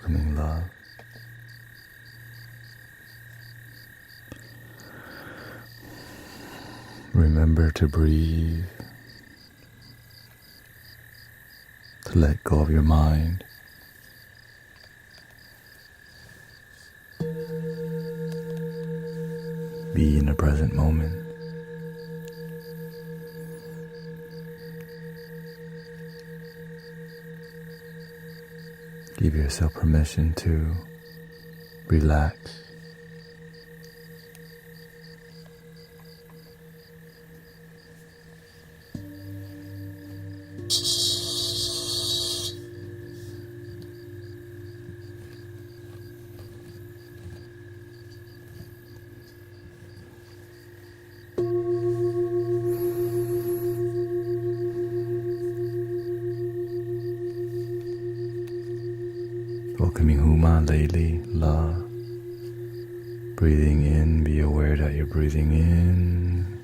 welcoming love. Remember to breathe, to let go of your mind. Be in the present moment. Give yourself permission to relax. Welcoming Huma, Lately, love. Breathing in, be aware that you're breathing in.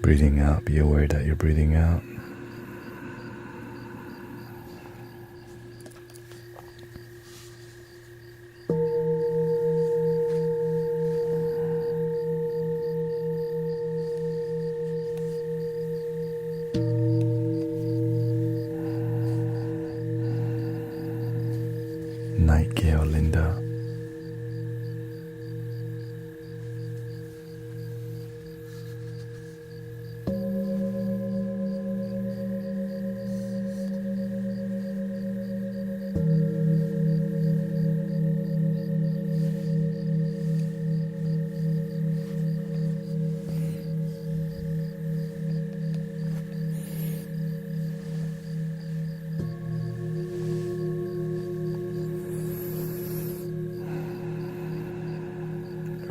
Breathing out, be aware that you're breathing out. Nightingale, Linda.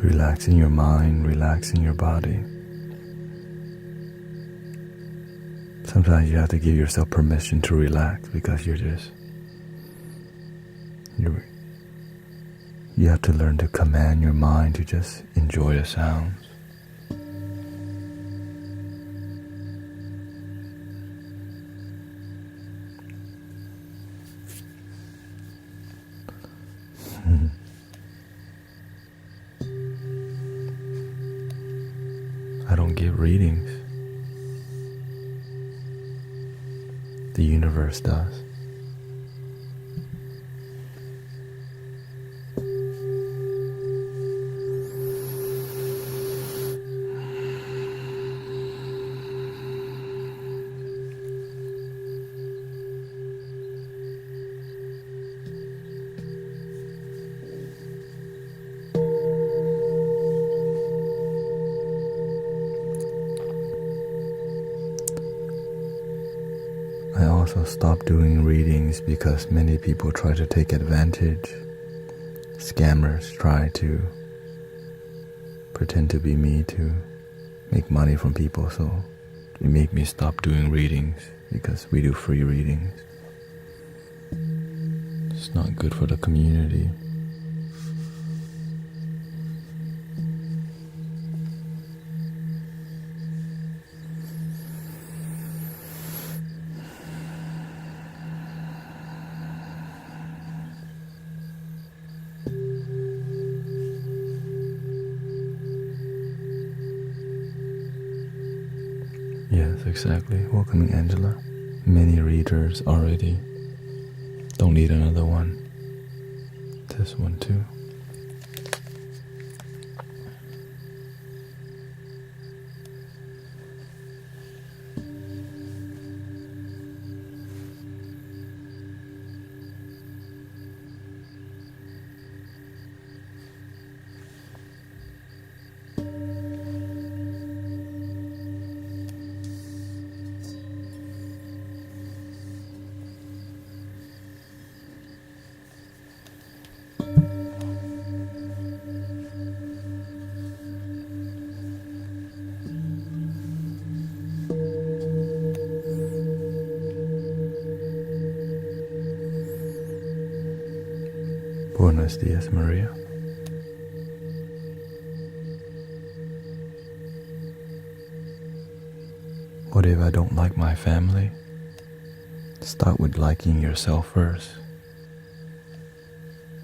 Relaxing your mind, relaxing your body. Sometimes you have to give yourself permission to relax because you have to learn to command your mind to just enjoy the sounds. I don't give readings. The universe does. I also stopped doing readings because many people try to take advantage. Scammers try to pretend to be me to make money from people, so it made me stop doing readings because we do free readings. It's not good for the community. Yes, exactly. Welcoming Angela. Many readers already. Don't need another one. This one too. Buenos dias, Maria. What if I don't like my family? Start with liking yourself first.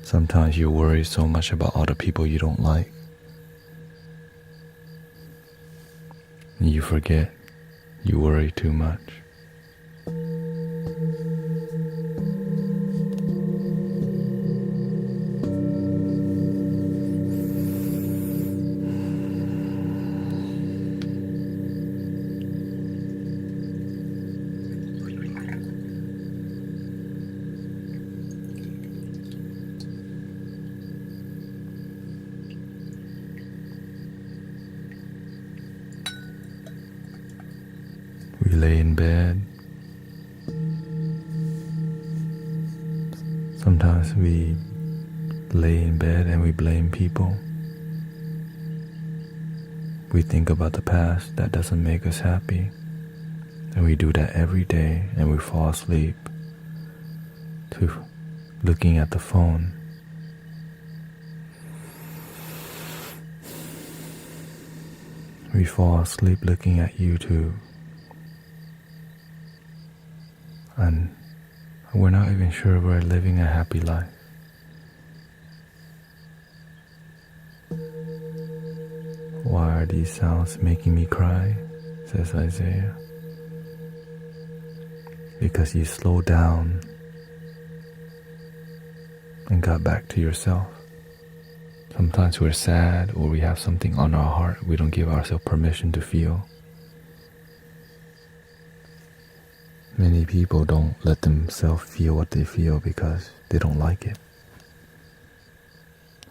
Sometimes you worry so much about other people you don't like, and you forget you worry too much. We lay in bed. Sometimes we lay in bed and we blame people. We think about the past that doesn't make us happy. And we do that every day, and we fall asleep to looking at the phone. We fall asleep looking at YouTube. And we're not even sure we're living a happy life. Why are these sounds making me cry? Says Isaiah. Because you slowed down and got back to yourself. Sometimes we're sad or we have something on our heart we don't give ourselves permission to feel. Many people don't let themselves feel what they feel because they don't like it.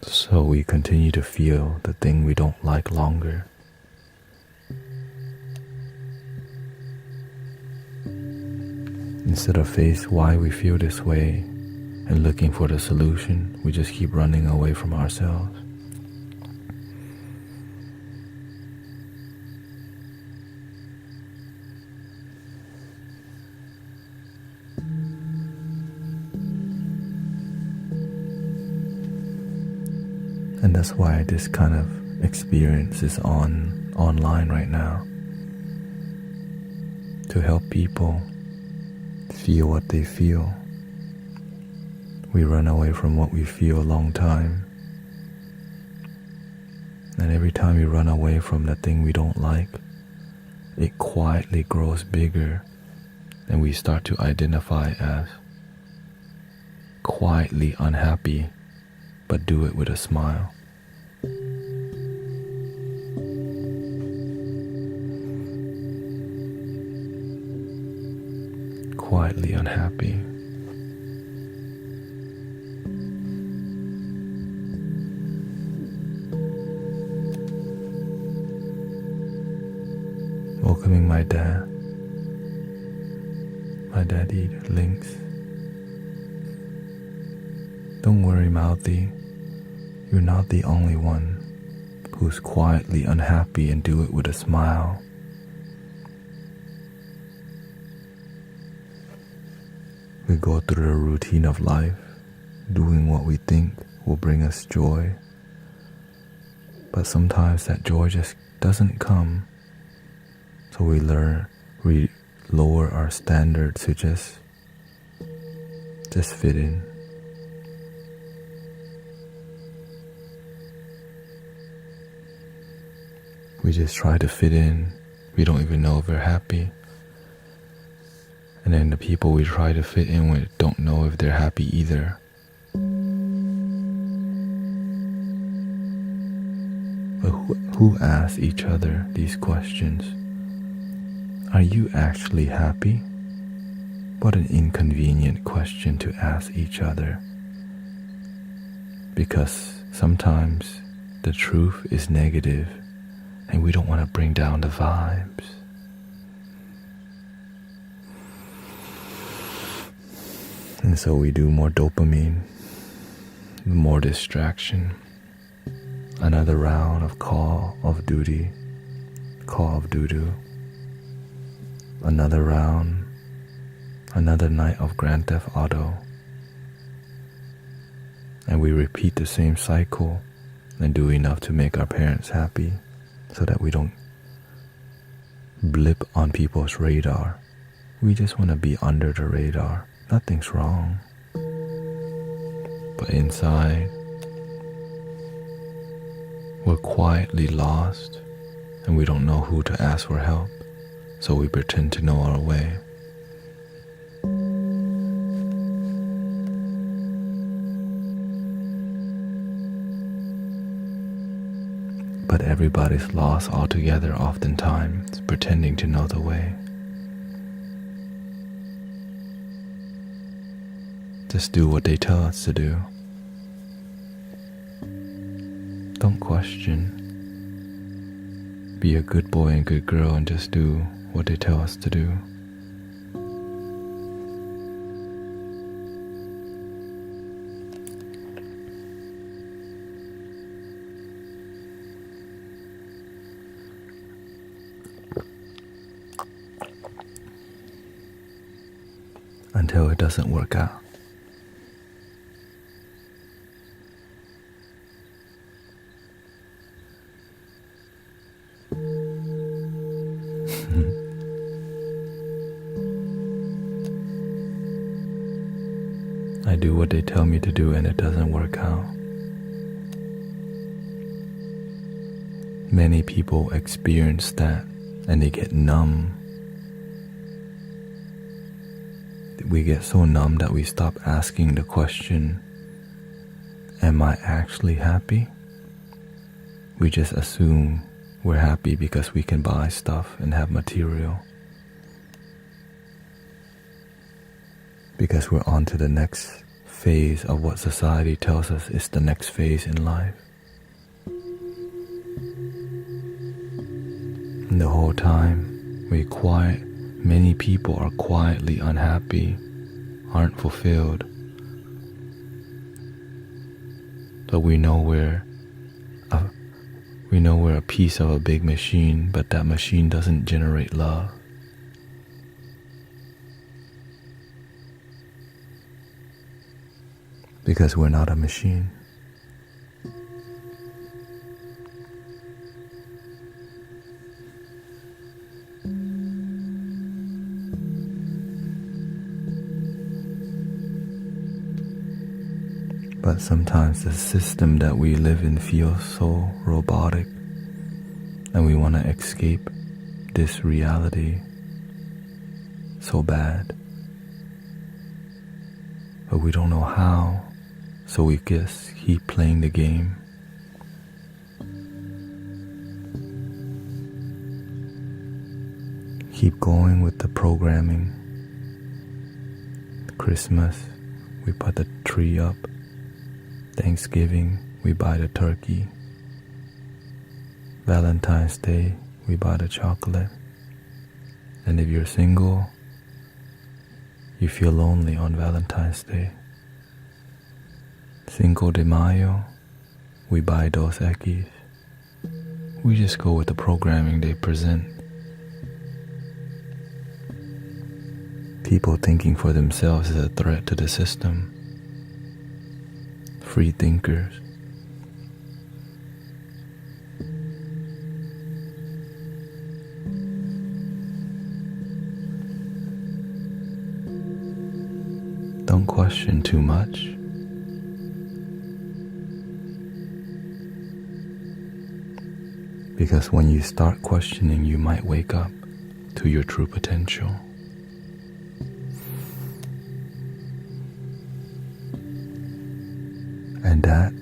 So we continue to feel the thing we don't like longer. Instead of face why we feel this way and looking for the solution, we just keep running away from ourselves. And that's why this kind of experience is online right now. To help people feel what they feel. We run away from what we feel a long time. And every time we run away from the thing we don't like, it quietly grows bigger, and we start to identify as quietly unhappy, but do it with a smile. Quietly unhappy. Welcoming my daddy links. Don't worry, Mouthy. You're not the only one who's quietly unhappy and do it with a smile. We go through the routine of life, doing what we think will bring us joy. But sometimes that joy just doesn't come. So we lower our standards to just fit in. We just try to fit in. We don't even know if we're happy. And then the people we try to fit in with don't know if they're happy either. But who asks each other these questions? Are you actually happy? What an inconvenient question to ask each other. Because sometimes the truth is negative and we don't want to bring down the vibes. And so we do more dopamine, more distraction, another round of Call of Duty, another round, another night of Grand Theft Auto. And we repeat the same cycle and do enough to make our parents happy so that we don't blip on people's radar. We just want to be under the radar. Nothing's wrong. But inside, we're quietly lost and we don't know who to ask for help, so we pretend to know our way. But everybody's lost altogether oftentimes, pretending to know the way. Just do what they tell us to do. Don't question. Be a good boy and good girl and just do what they tell us to do. Until it doesn't work out. I do what they tell me to do and it doesn't work out. Many people experience that and they get numb. We get so numb that we stop asking the question, am I actually happy? We just assume we're happy because we can buy stuff and have material. Because we're on to the next phase of what society tells us is the next phase in life. And the whole time, many people are quietly unhappy, aren't fulfilled. But we know we're a piece of a big machine, but that machine doesn't generate love. Because we're not a machine. But sometimes the system that we live in feels so robotic, and we want to escape this reality so bad. But we don't know how, so we just keep playing the game. Keep going with the programming. Christmas, we put the tree up. Thanksgiving, we buy the turkey. Valentine's Day, we buy the chocolate. And if you're single, you feel lonely on Valentine's Day. Cinco de Mayo, we buy Dos Equis. We just go with the programming they present. People thinking for themselves is a threat to the system. Free thinkers. Don't question too much. Because when you start questioning, you might wake up to your true potential. And that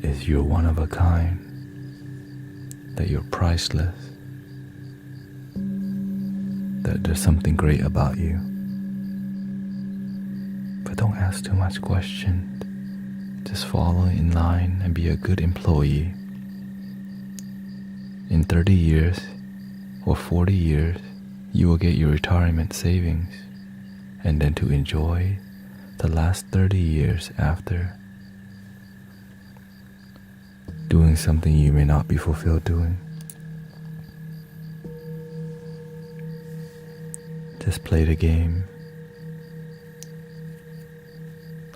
is you're one of a kind, that you're priceless, that there's something great about you. But don't ask too much questions. Just follow in line and be a good employee. In 30 years or 40 years, you will get your retirement savings, and then to enjoy the last 30 years after, doing something you may not be fulfilled doing. Just play the game,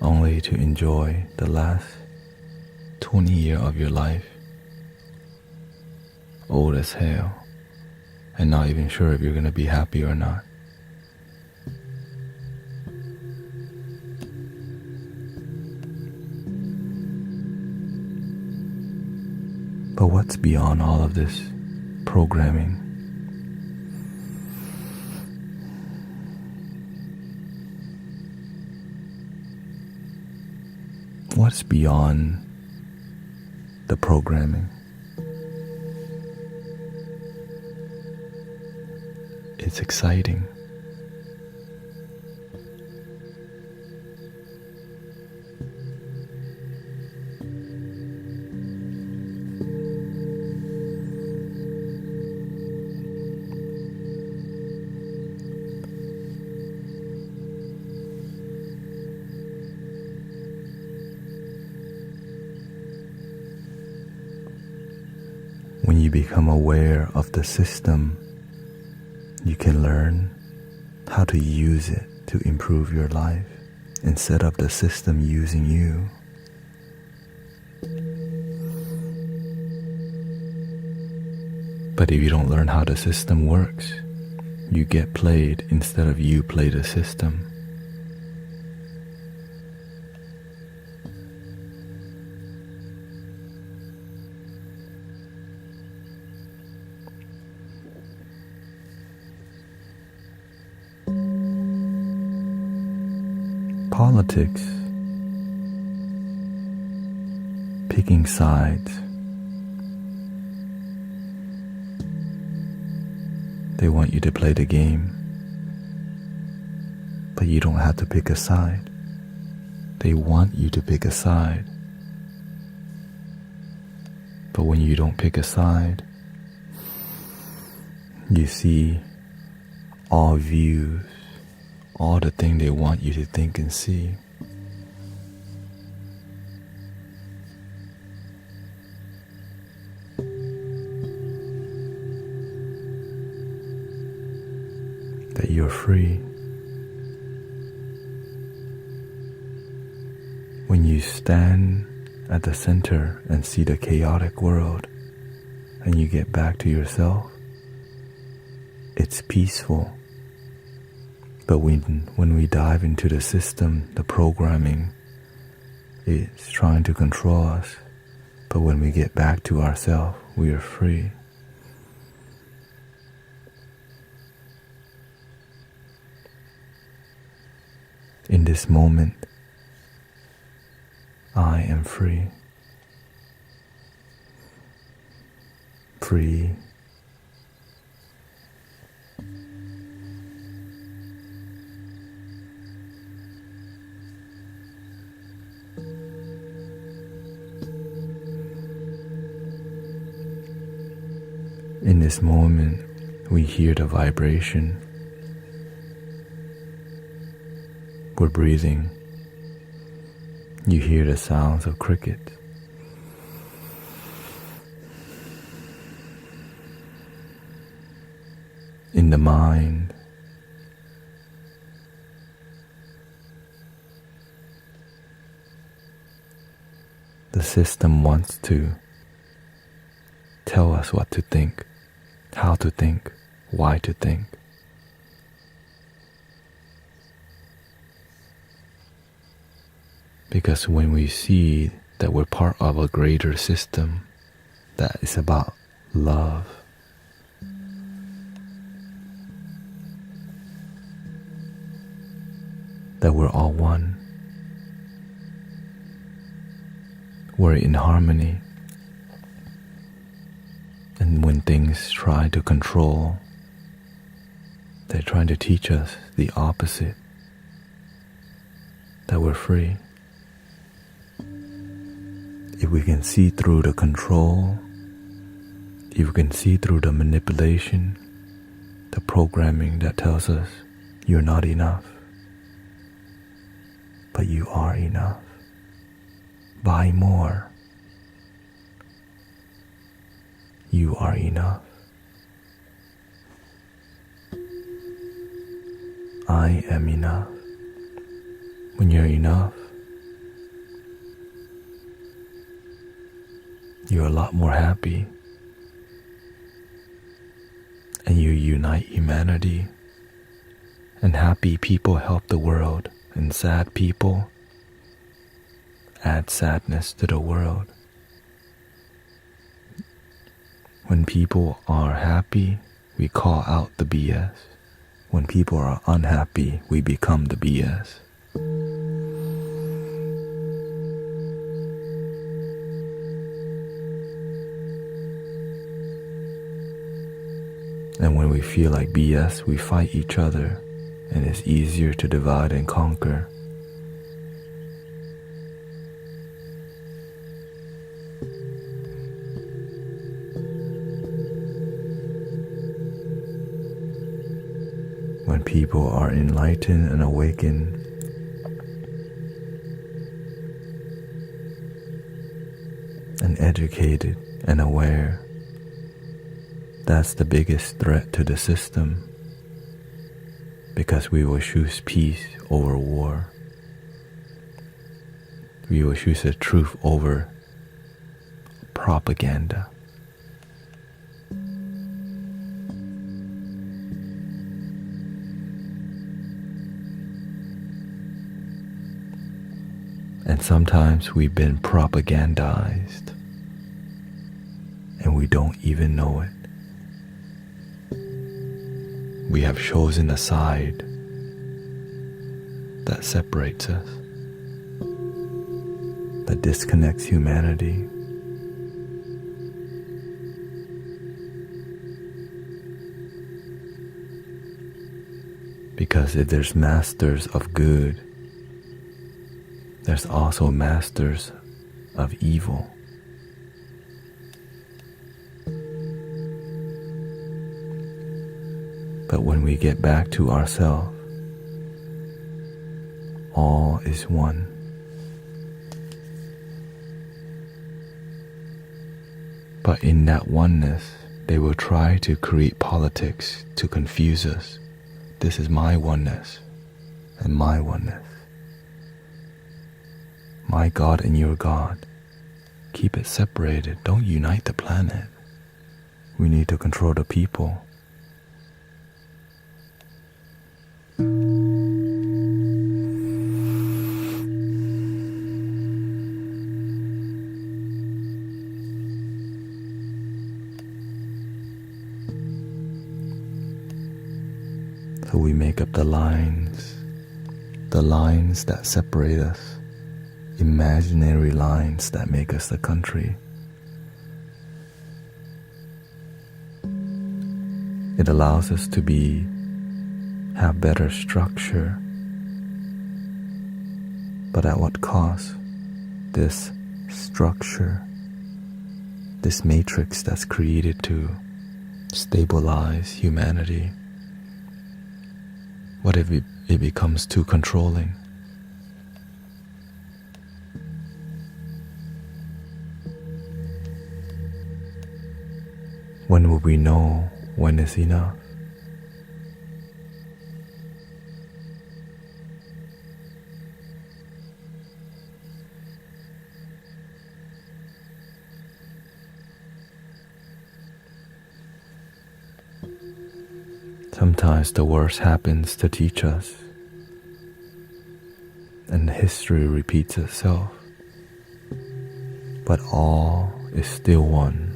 only to enjoy the last 20 years of your life, old as hell, and not even sure if you're going to be happy or not. But what's beyond all of this programming? What's beyond the programming? It's exciting. When you become aware of the system, you can learn how to use it to improve your life instead of the system using you. But if you don't learn how the system works, you get played instead of you play the system. Politics, picking sides. They want you to play the game, but you don't have to pick a side. They want you to pick a side. But when you don't pick a side, you see all views, all the things they want you to think and see. That you're free. When you stand at the center and see the chaotic world and you get back to yourself, it's peaceful. But when we dive into the system, the programming is trying to control us. But when we get back to ourselves, we are free. In this moment, I am free. Free. In this moment, we hear the vibration. We're breathing. You hear the sounds of crickets. In the mind, the system wants to tell us what to think, how to think, why to think. Because when we see that we're part of a greater system that is about love, that we're all one, we're in harmony. And when things try to control, they're trying to teach us the opposite, that we're free. If we can see through the control, if we can see through the manipulation, the programming that tells us you're not enough, but you are enough. Buy more. You are enough. I am enough. When you're enough, you're a lot more happy, and you unite humanity, and happy people help the world, and sad people add sadness to the world. When people are happy, we call out the BS. When people are unhappy, we become the BS. And when we feel like BS, we fight each other, and it's easier to divide and conquer. When people are enlightened and awakened, and educated and aware, that's the biggest threat to the system, because we will choose peace over war. We will choose the truth over propaganda. And sometimes we've been propagandized, and we don't even know it. We have chosen a side that separates us, that disconnects humanity. Because if there's masters of good, there's also masters of evil. But when we get back to ourselves, all is one. But in that oneness, they will try to create politics to confuse us. This is my oneness and my oneness. My God and your God. Keep it separated. Don't unite the planet. We need to control the people. So we make up the lines that separate us, imaginary lines that make us the country. It allows us to have better structure, but at what cost? This structure, this matrix that's created to stabilize humanity. What if it becomes too controlling? When will we know when is enough? Sometimes the worst happens to teach us, and history repeats itself, but all is still one.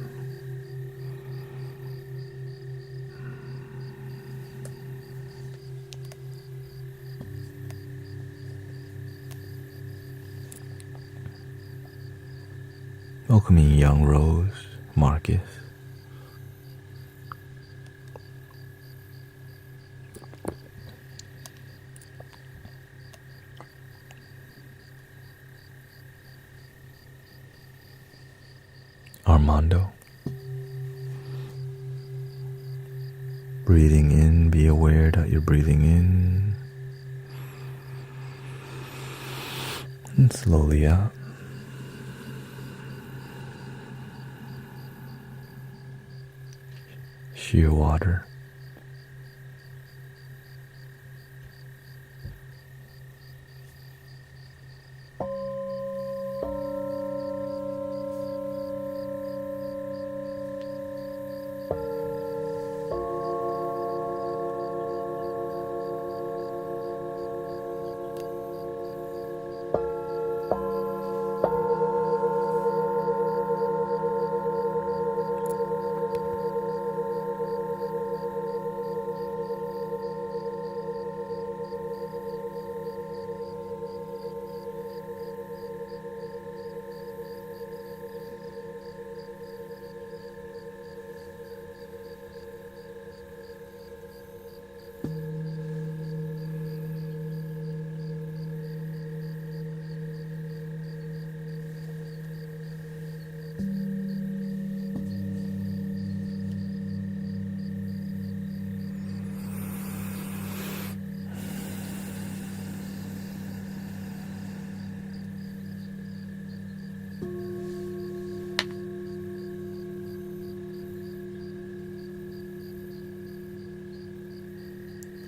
Welcoming young Rose, Marcus. Armando. Breathing in, be aware that you're breathing in. And slowly out. Sheer water.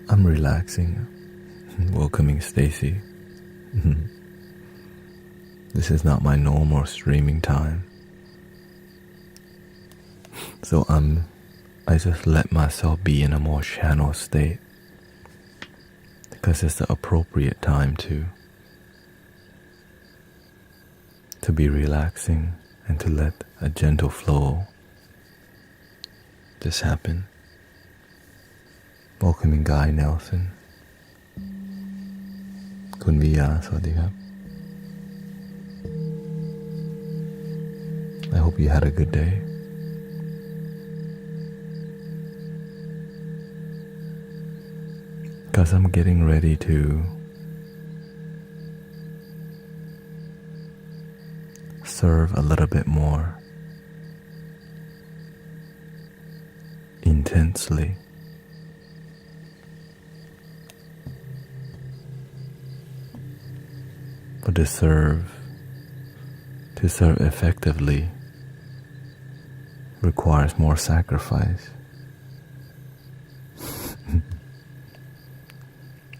I'm relaxing, welcoming Stacy. This is not my normal streaming time. So I just let myself be in a more channel state because it's the appropriate time to be relaxing and to let a gentle flow just happen. Welcoming Guy Nelson. คุณวิยาสวัสดีครับ I hope you had a good day. Because I'm getting ready to serve a little bit more intensely. But to serve effectively requires more sacrifice.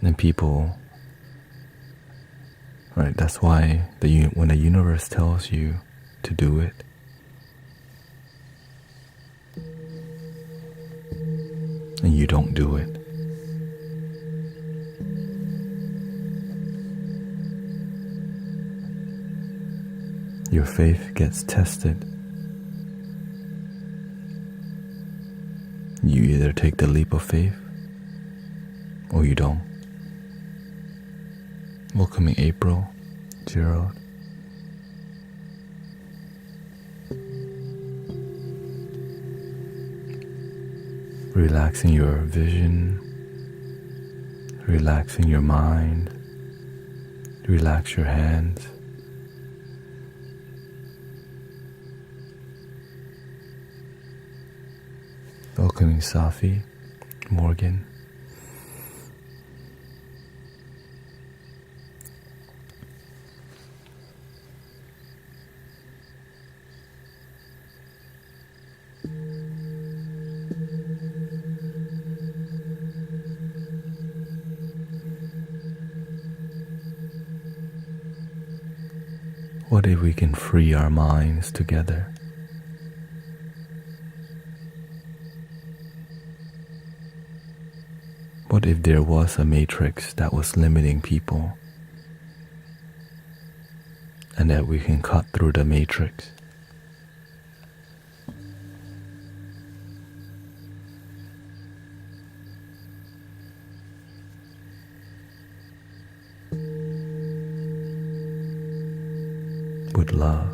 And people, right, that's why when the universe tells you to do it, and you don't do it, your faith gets tested. You either take the leap of faith or you don't. Welcoming April, Gerald. Relaxing your vision, relaxing your mind, relax your hands. Welcoming Safi, Morgan. What if we can free our minds together? What if there was a matrix that was limiting people, and that we can cut through the matrix? With love.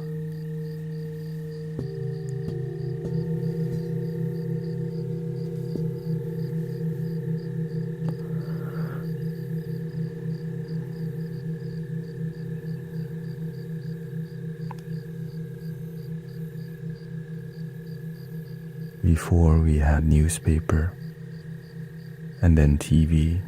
Before we had newspaper and then TV,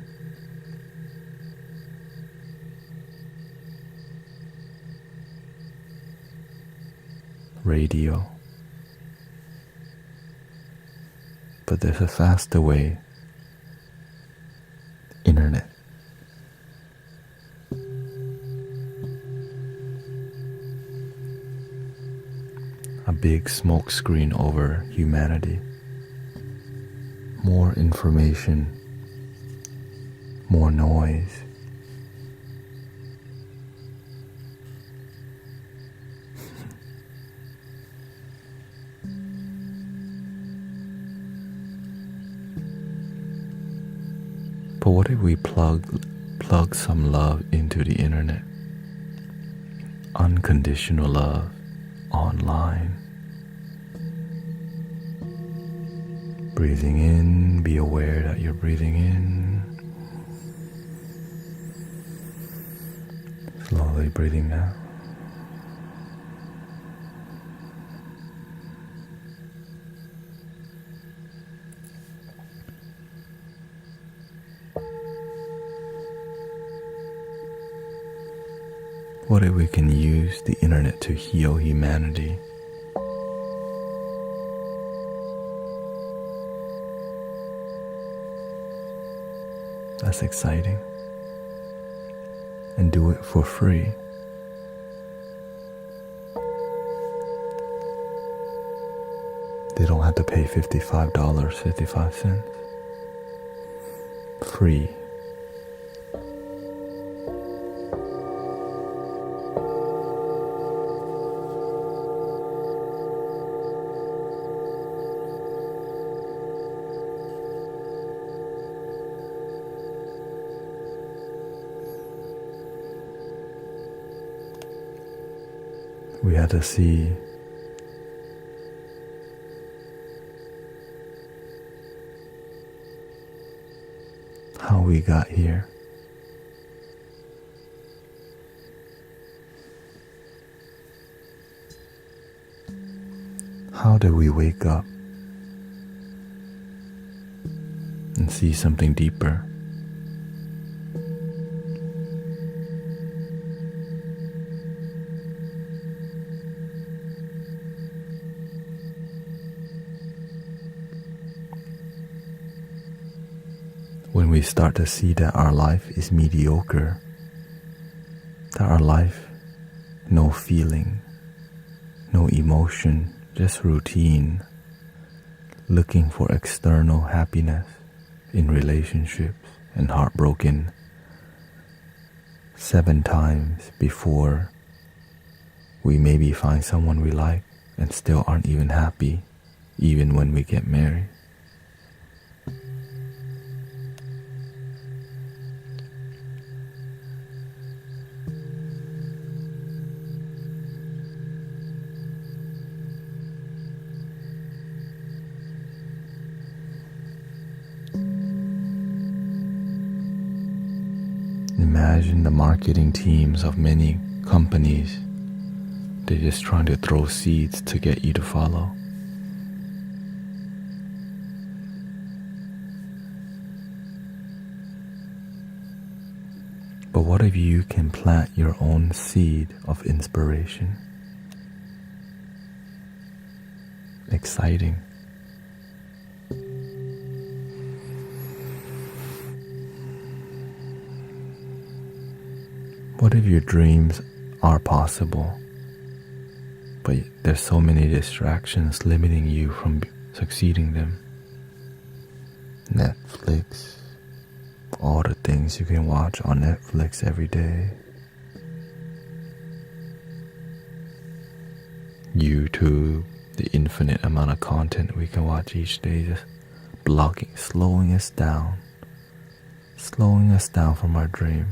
radio, but there's a faster way: internet. A big smoke screen over humanity. More information, more noise. But what if we plug some love into the internet? Unconditional love online. Breathing in, be aware that you're breathing in. Slowly breathing out. What if we can use the internet to heal humanity? That's exciting. And do it for free. They don't have to pay $55.55. Free. We had to see how we got here. How did we wake up and see something deeper? When we start to see that our life is mediocre, that our life, no feeling, no emotion, just routine, looking for external happiness in relationships and heartbroken 7 times before we maybe find someone we like and still aren't even happy, even when we get married. Imagine the marketing teams of many companies. They're just trying to throw seeds to get you to follow. But what if you can plant your own seed of inspiration? Exciting. What if your dreams are possible, but there's so many distractions limiting you from succeeding them? Netflix, all the things you can watch on Netflix every day. YouTube, the infinite amount of content we can watch each day, just blocking, slowing us down from our dream.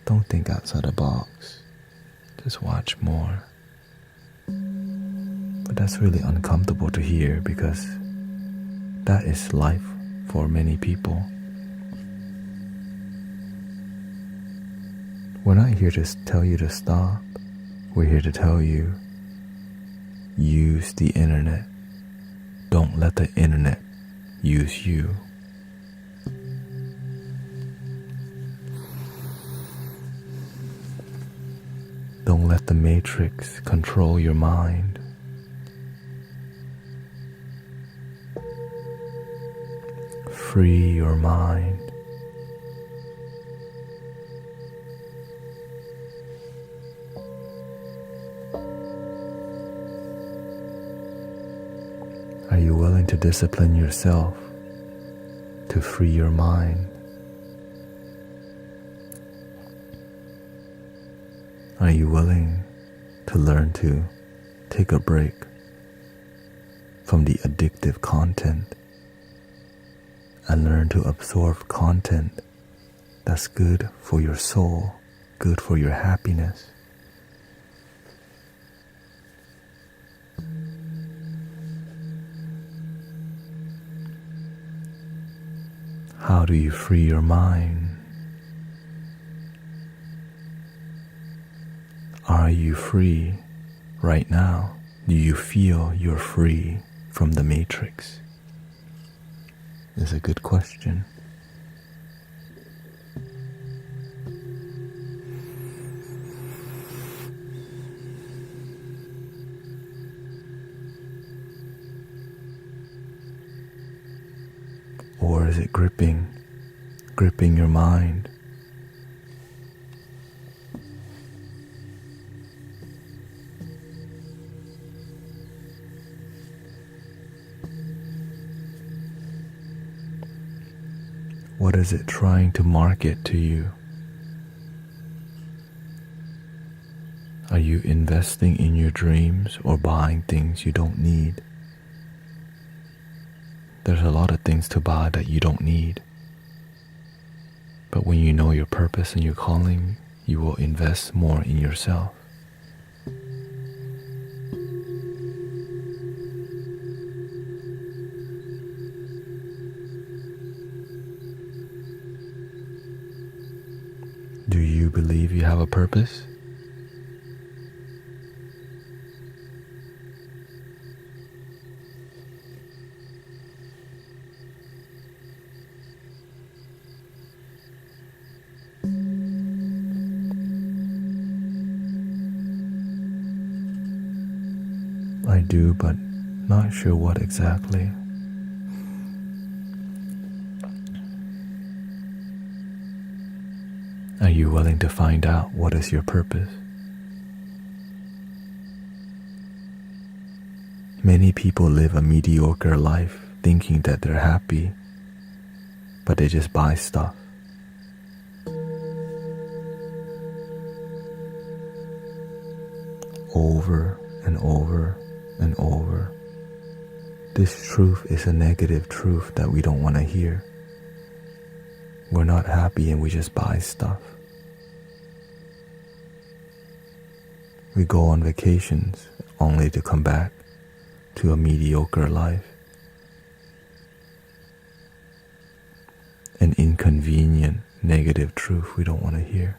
Don't think outside the box. Just watch more. But that's really uncomfortable to hear because that is life for many people. We're not here to tell you to stop. We're here to tell you, use the internet. Don't let the internet use you. Don't let the matrix control your mind. Free your mind. Are you willing to discipline yourself to free your mind? Are you willing to learn to take a break from the addictive content and learn to absorb content that's good for your soul, good for your happiness? How do you free your mind? Are you free right now? Do you feel you're free from the matrix? It's a good question. Or is it gripping gripping your mind. What is it trying to market to you? Are you investing in your dreams or buying things you don't need? There's a lot of things to buy that you don't need. But when you know your purpose and your calling, you will invest more in yourself. Do you believe you have a purpose? I do, but not sure what exactly. Are you willing to find out what is your purpose? Many people live a mediocre life thinking that they're happy, but they just buy stuff. Over and over and over. This truth is a negative truth that we don't want to hear. We're not happy and we just buy stuff. We go on vacations only to come back to a mediocre life. An inconvenient, negative truth we don't want to hear.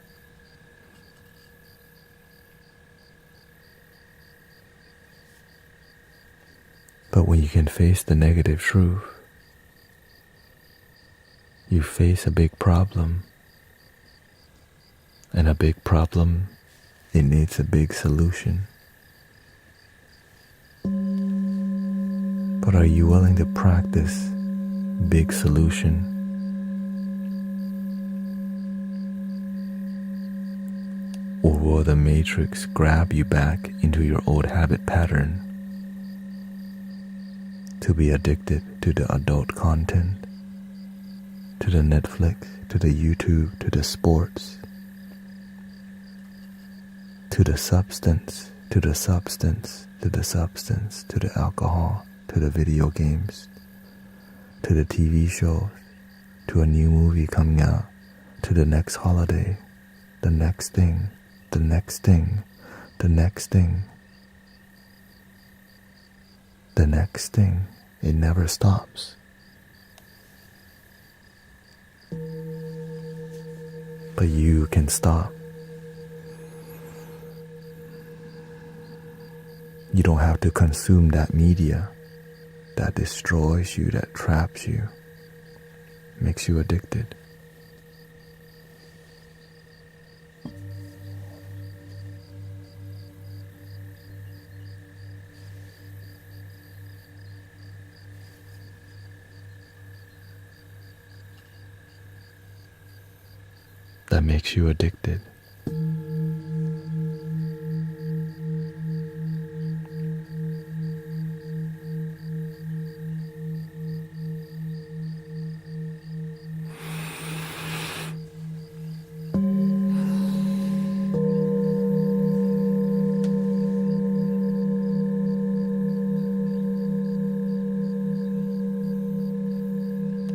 But when you can face the negative truth, you face a big problem. And a big problem, it needs a big solution. But are you willing to practice big solution? Or will the matrix grab you back into your old habit pattern to be addicted to the adult content, to the Netflix, to the YouTube, to the sports, to the substance, to the substance, to the substance, to the alcohol, to the video games, to the TV shows, to a new movie coming out, to the next holiday, the next thing, the next thing, the next thing, the next thing. It never stops. But you can stop. You don't have to consume that media that destroys you, that traps you, makes you addicted. That makes you addicted.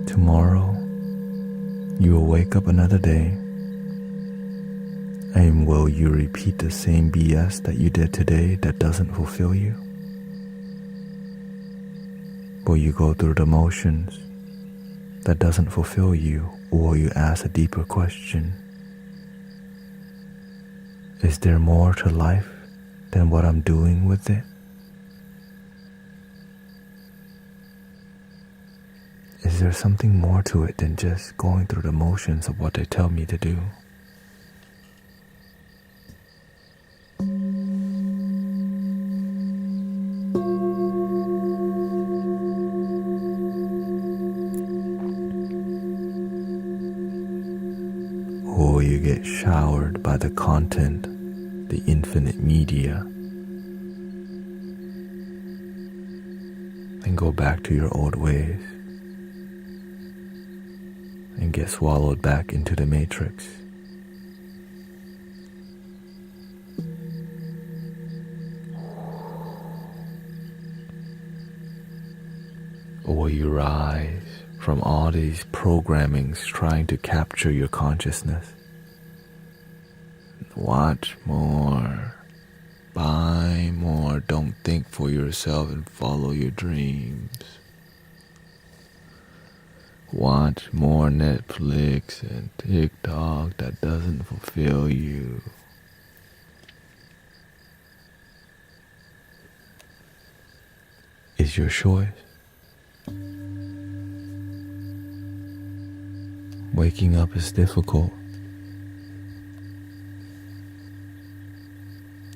Tomorrow, you will wake up another day, and will you repeat the same BS that you did today that doesn't fulfill you? Will you go through the motions that doesn't fulfill you, or will you ask a deeper question? Is there more to life than what I'm doing with it? Is there something more to it than just going through the motions of what they tell me to do? get showered by the content, the infinite media, and go back to your old ways and get swallowed back into the matrix. Or you rise from all these programmings trying to capture your consciousness. Watch more, buy more, don't think for yourself and follow your dreams. Watch more Netflix and TikTok that doesn't fulfill you. It's your choice. Waking up is difficult.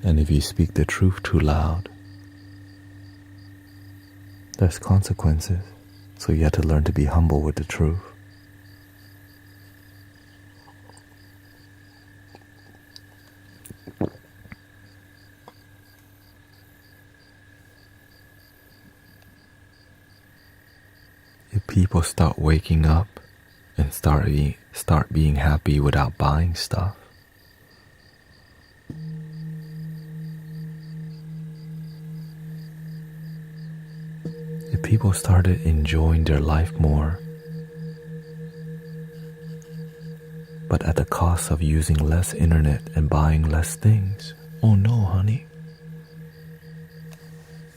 And if you speak the truth too loud, there's consequences. So you have to learn to be humble with the truth. If people start waking up and start being happy without buying stuff, if people started enjoying their life more, but at the cost of using less internet and buying less things, oh no, honey.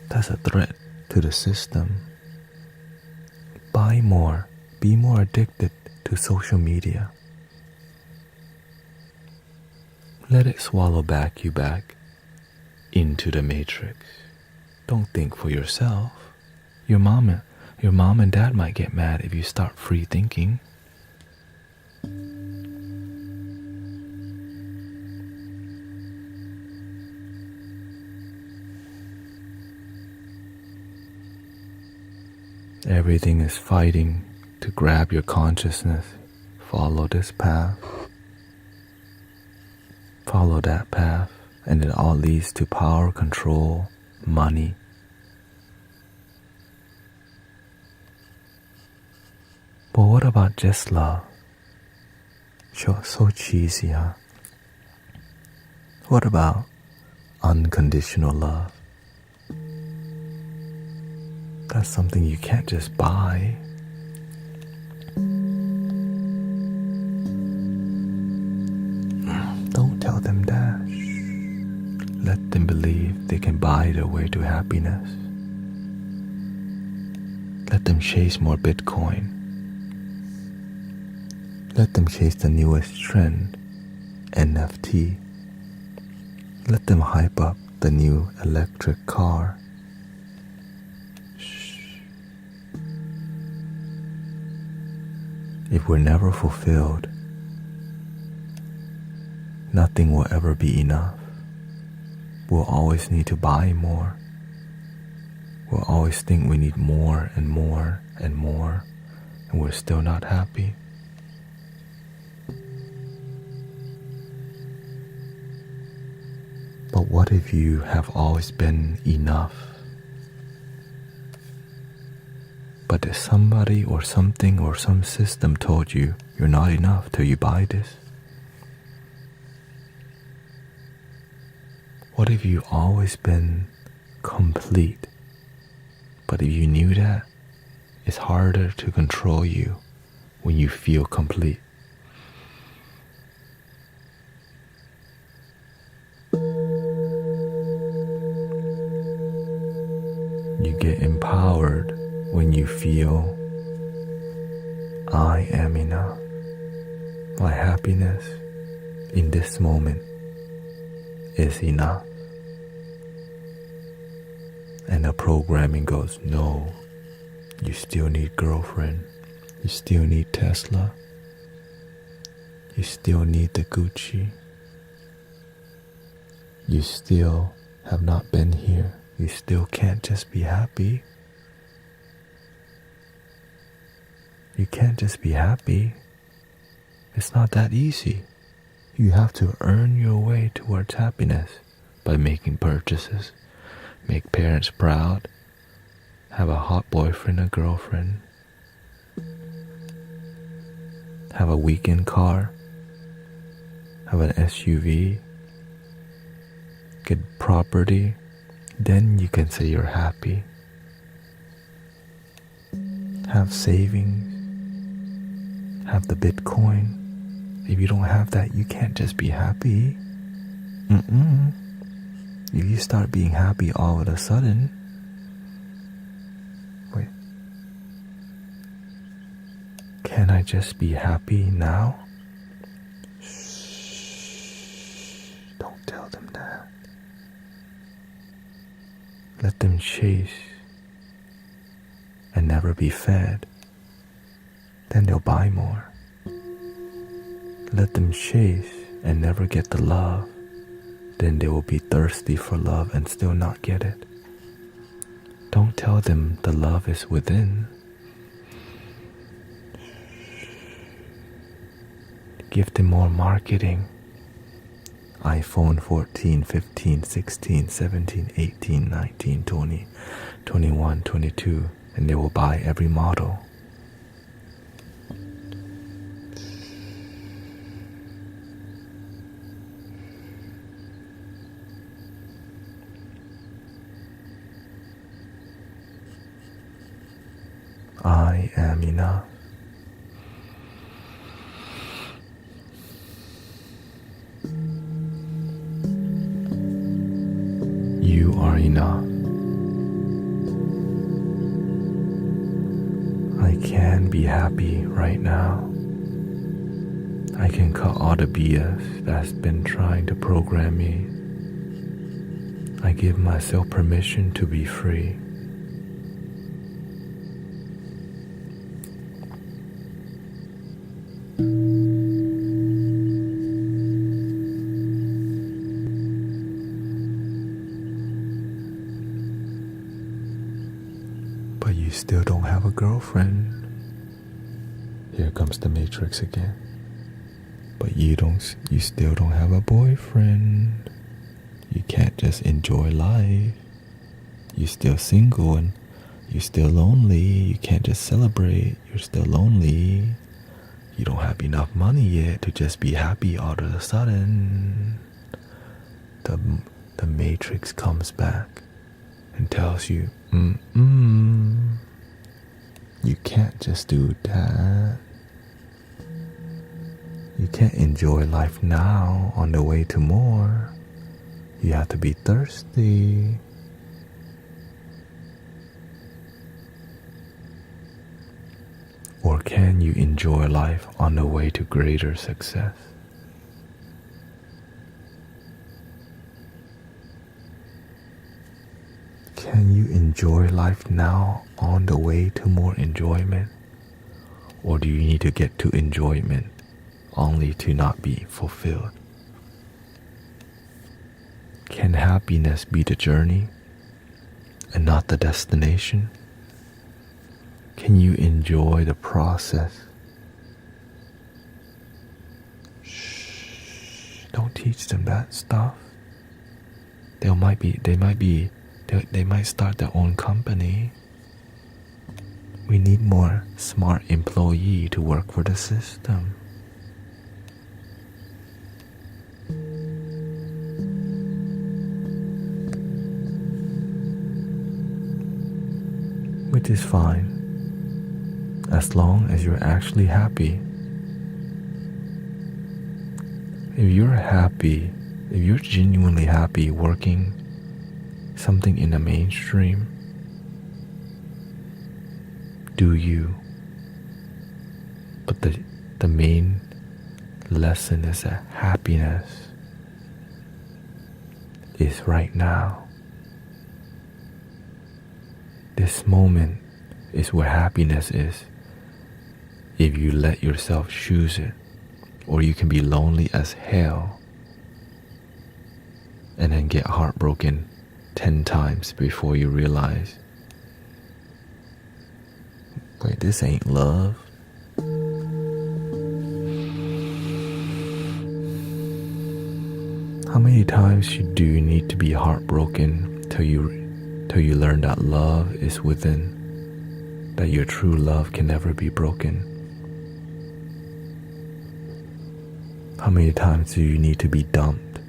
That's a threat to the system. Buy more, be more addicted to social media. Let it swallow you back into the matrix. Don't think for yourself. Your mom and dad might get mad if you start free thinking. Everything is fighting to grab your consciousness. Follow this path. Follow that path, and it all leads to power, control, money. But what about just love? So cheesy, huh? What about unconditional love? That's something you can't just buy. Don't tell them that. Let them believe they can buy their way to happiness. Let them chase more Bitcoin. Let them chase the newest trend, NFT. Let them hype up the new electric car. If we're never fulfilled, nothing will ever be enough. We'll always need to buy more. We'll always think we need more and more and more, and we're still not happy. But what if you have always been enough? But if somebody or something or some system told you you're not enough till you buy this? What if you always been complete? But if you knew that, it's harder to control you when you feel complete. You get empowered when you feel, I am enough. My happiness in this moment is enough. And the programming goes, no, you still need girlfriend. You still need Tesla. You still need the Gucci. You still have not been here. You still can't just be happy. You can't just be happy. It's not that easy. You have to earn your way towards happiness by making purchases, make parents proud, have a hot boyfriend or girlfriend, have a weekend car, have an SUV, get property, then you can say you're happy. Have savings, have the Bitcoin. If you don't have that, you can't just be happy. If you start being happy all of a sudden, wait, can I just be happy now? Shh, don't tell them that. Let them chase and never be fed. Then they'll buy more. Let them chase and never get the love. Then they will be thirsty for love and still not get it. Don't tell them the love is within. Give them more marketing. iPhone 14, 15, 16, 17, 18, 19, 20, 21, 22, and they will buy every model. I am enough. You are enough. I can be happy right now. I can cut all the BS that's been trying to program me. I give myself permission to be free. But you still don't have a girlfriend. Here comes the matrix again. But you still don't have a boyfriend. You can't just enjoy life. You're still single and you're still lonely. You can't just celebrate. You're still lonely. You don't have enough money yet to just be happy all of a sudden. The matrix comes back and tells you, you can't just do that. You can't enjoy life now on the way to more. You have to be thirsty. Or can you enjoy life on the way to greater success? Can you enjoy life now on the way to more enjoyment? Or do you need to get to enjoyment only to not be fulfilled? Can happiness be the journey and not the destination? Can you enjoy the process? Shh, don't teach them that stuff. They might start their own company. We need more smart employee to work for the system. Which is fine, as long as you're actually happy. If you're happy, if you're genuinely happy working something in the mainstream, do you? But the main lesson is that happiness is right now. This moment is where happiness is if you let yourself choose it. Or you can be lonely as hell and then get heartbroken 10 times before you realize, wait, this ain't love. How many times do you need to be heartbroken till you learn that love is within, that your true love can never be broken? How many times do you need to be dumped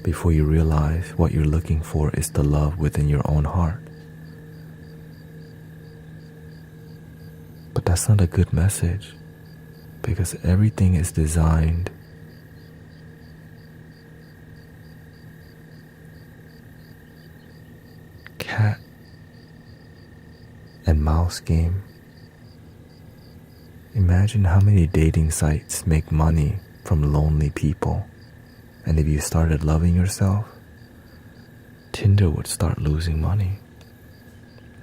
before you realize what you're looking for is the love within your own heart? But that's not a good message, because everything is designed cat and mouse game. Imagine how many dating sites make money from lonely people, and if you started loving yourself, Tinder would start losing money.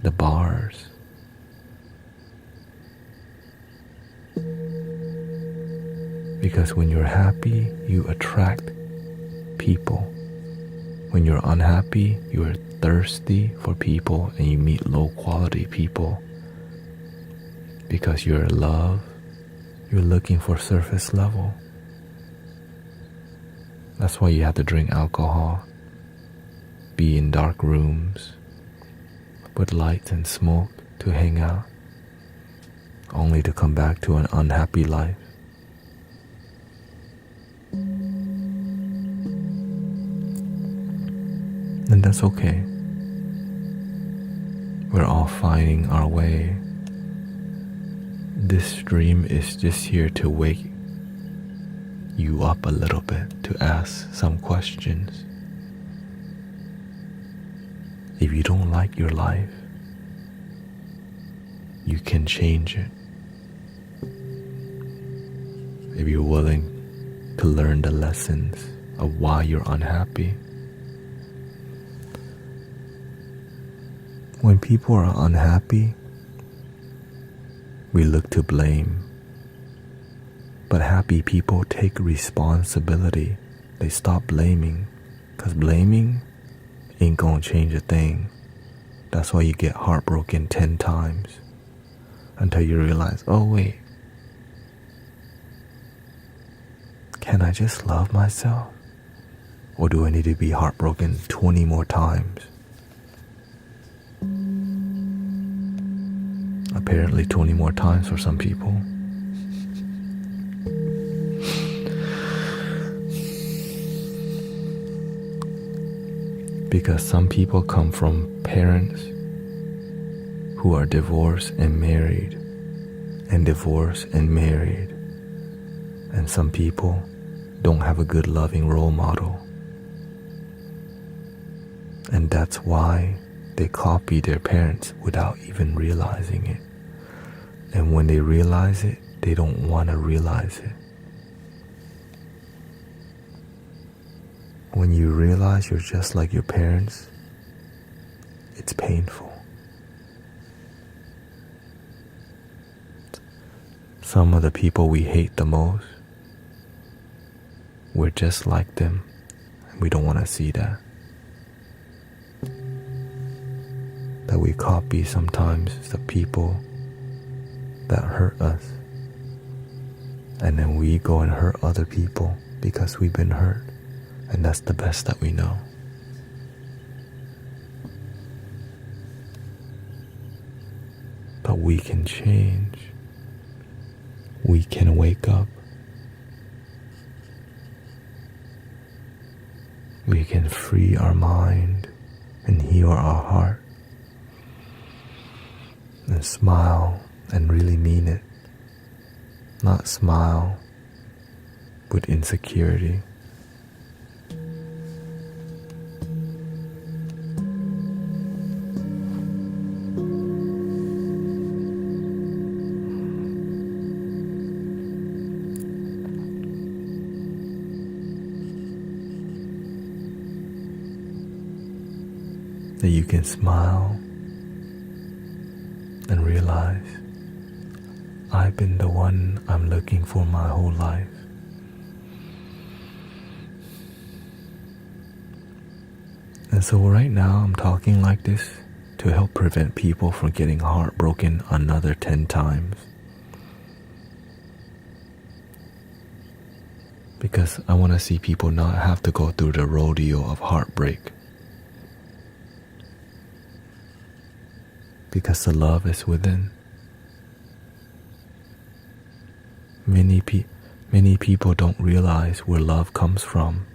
The bars, because when you're happy, you attract people. When you're unhappy, you're thirsty for people and you meet low quality people. Because you're in love, you're looking for surface level. That's why you have to drink alcohol, be in dark rooms with lights and smoke to hang out, only to come back to an unhappy life. And that's okay. We're all finding our way. This stream is just here to wake you up a little bit, to ask some questions. If you don't like your life, you can change it. If you're willing to learn the lessons of why you're unhappy. When people are unhappy, we look to blame. But happy people take responsibility. They stop blaming, because blaming ain't gonna change a thing. That's why you get heartbroken 10 times until you realize, oh wait, can I just love myself? Or do I need to be heartbroken 20 more times? Apparently 20 more times for some people. Because some people come from parents who are divorced and married, and divorced and married. And some people don't have a good loving role model. And that's why they copy their parents without even realizing it. And when they realize it, they don't want to realize it. When you realize you're just like your parents, it's painful. Some of the people we hate the most, we're just like them, and we don't want to see that. That we copy sometimes the people that hurt us, and then we go and hurt other people because we've been hurt, and that's the best that we know. But we can change. We can wake up. We can free our mind and heal our heart and smile and really mean it. Not smile with insecurity. That you can smile and realize, I've been the one I'm looking for my whole life. And so right now I'm talking like this to help prevent people from getting heartbroken another 10 times. Because I want to see people not have to go through the rodeo of heartbreak. Because the love is within. Many people don't realize where love comes from.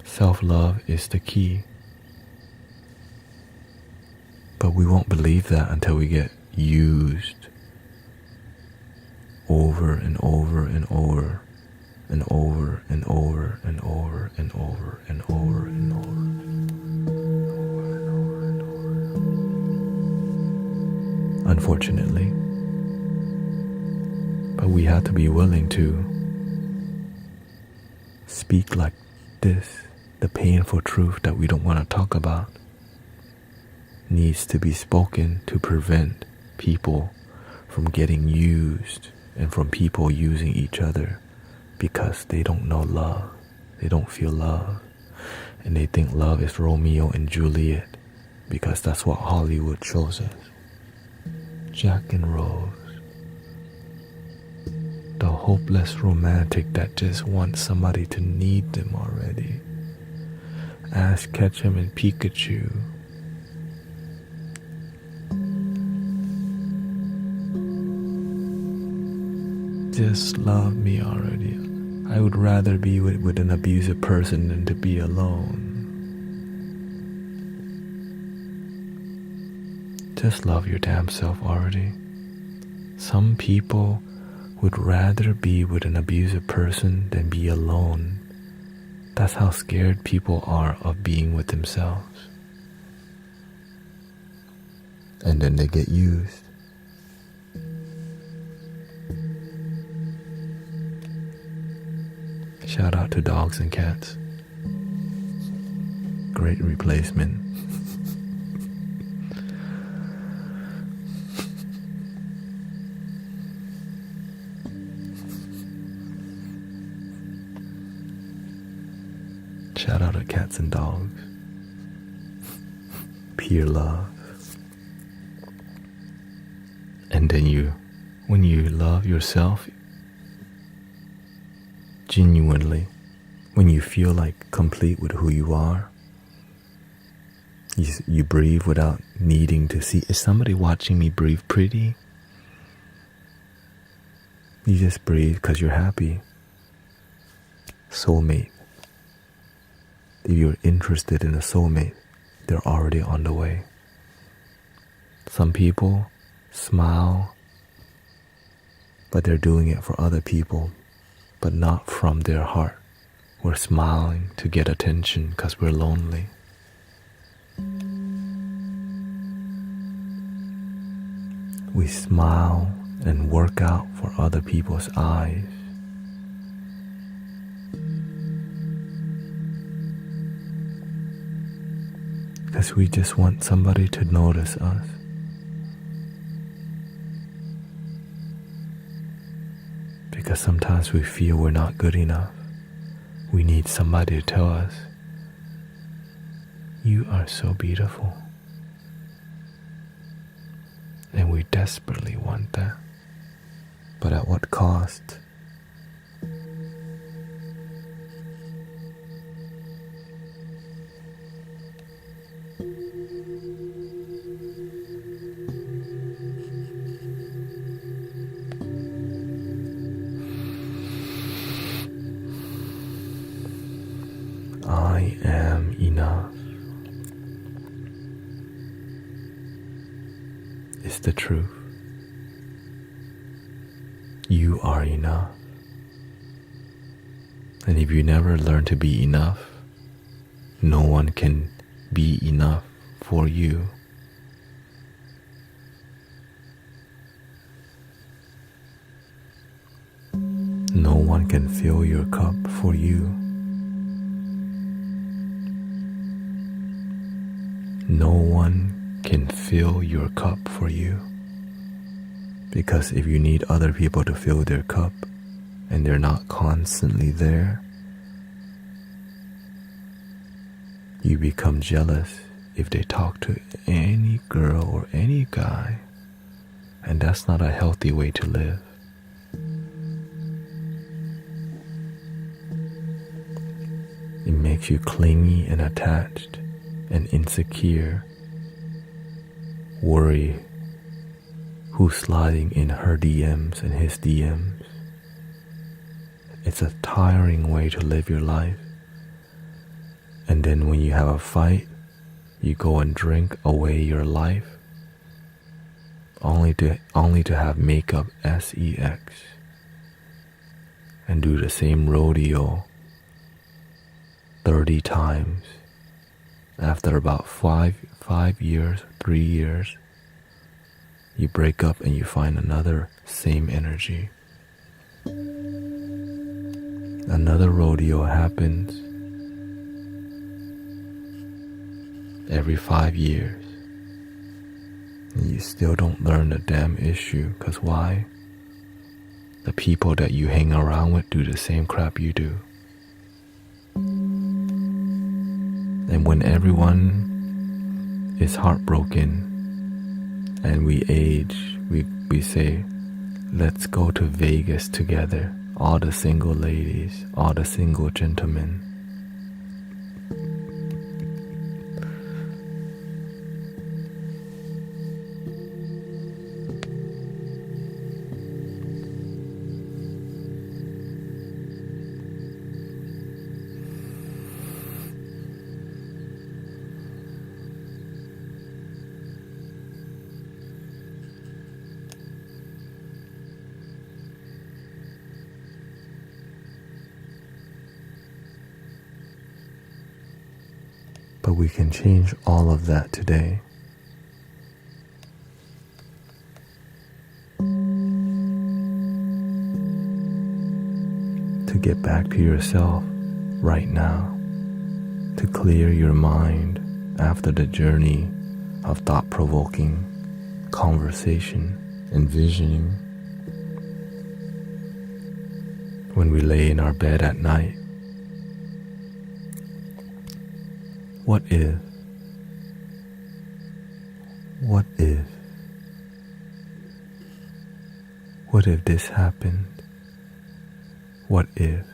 Self-love is the key. But we won't believe that until we get used over and over and over and over and over and over and over and over and over. Unfortunately. But we have to be willing to speak like this. The painful truth that we don't want to talk about needs to be spoken to prevent people from getting used and from people using each other because they don't know love. They don't feel love. And they think love is Romeo and Juliet because that's what Hollywood shows us. Jack and Rose. The hopeless romantic that just wants somebody to need them already. Ash Ketchum and Pikachu. Just love me already. I would rather be with an abusive person than to be alone. Just love your damn self already. Some people would rather be with an abusive person than be alone. That's how scared people are of being with themselves. And then they get used. Shout out to dogs and cats. Great replacement. Shout out to cats and dogs. Pure love. And then when you love yourself genuinely, when you feel like complete with who you are, you breathe without needing to see, is somebody watching me breathe pretty? You just breathe because you're happy. Soulmate. If you're interested in a soulmate, they're already on the way. Some people smile, but they're doing it for other people, but not from their heart. We're smiling to get attention because we're lonely. We smile and work out for other people's eyes. Because we just want somebody to notice us. Because sometimes we feel we're not good enough. We need somebody to tell us, you are so beautiful. And we desperately want that. But at what cost? I am enough. It's the truth. You are enough. And if you never learn to be enough, no one can be enough for you. No one can fill your cup for you. No one can fill your cup for you. Because if you need other people to fill their cup and they're not constantly there, you become jealous if they talk to any girl or any guy, and that's not a healthy way to live. It makes you clingy and attached and insecure. Worry who's sliding in her DMs and his DMs. It's a tiring way to live your life. And then when you have a fight, you go and drink away your life, only to have makeup sex and do the same rodeo 30 times. After about 5 years, 3 years, you break up and you find another same energy. Another rodeo happens every 5 years. And you still don't learn the damn issue, because why? The people that you hang around with do the same crap you do. And when everyone is heartbroken and we age, we say, let's go to Vegas together. All the single ladies, all the single gentlemen. But we can change all of that today. To get back to yourself right now. To clear your mind after the journey of thought-provoking conversation and visioning. When we lay in our bed at night, what if? What if? What if this happened? What if?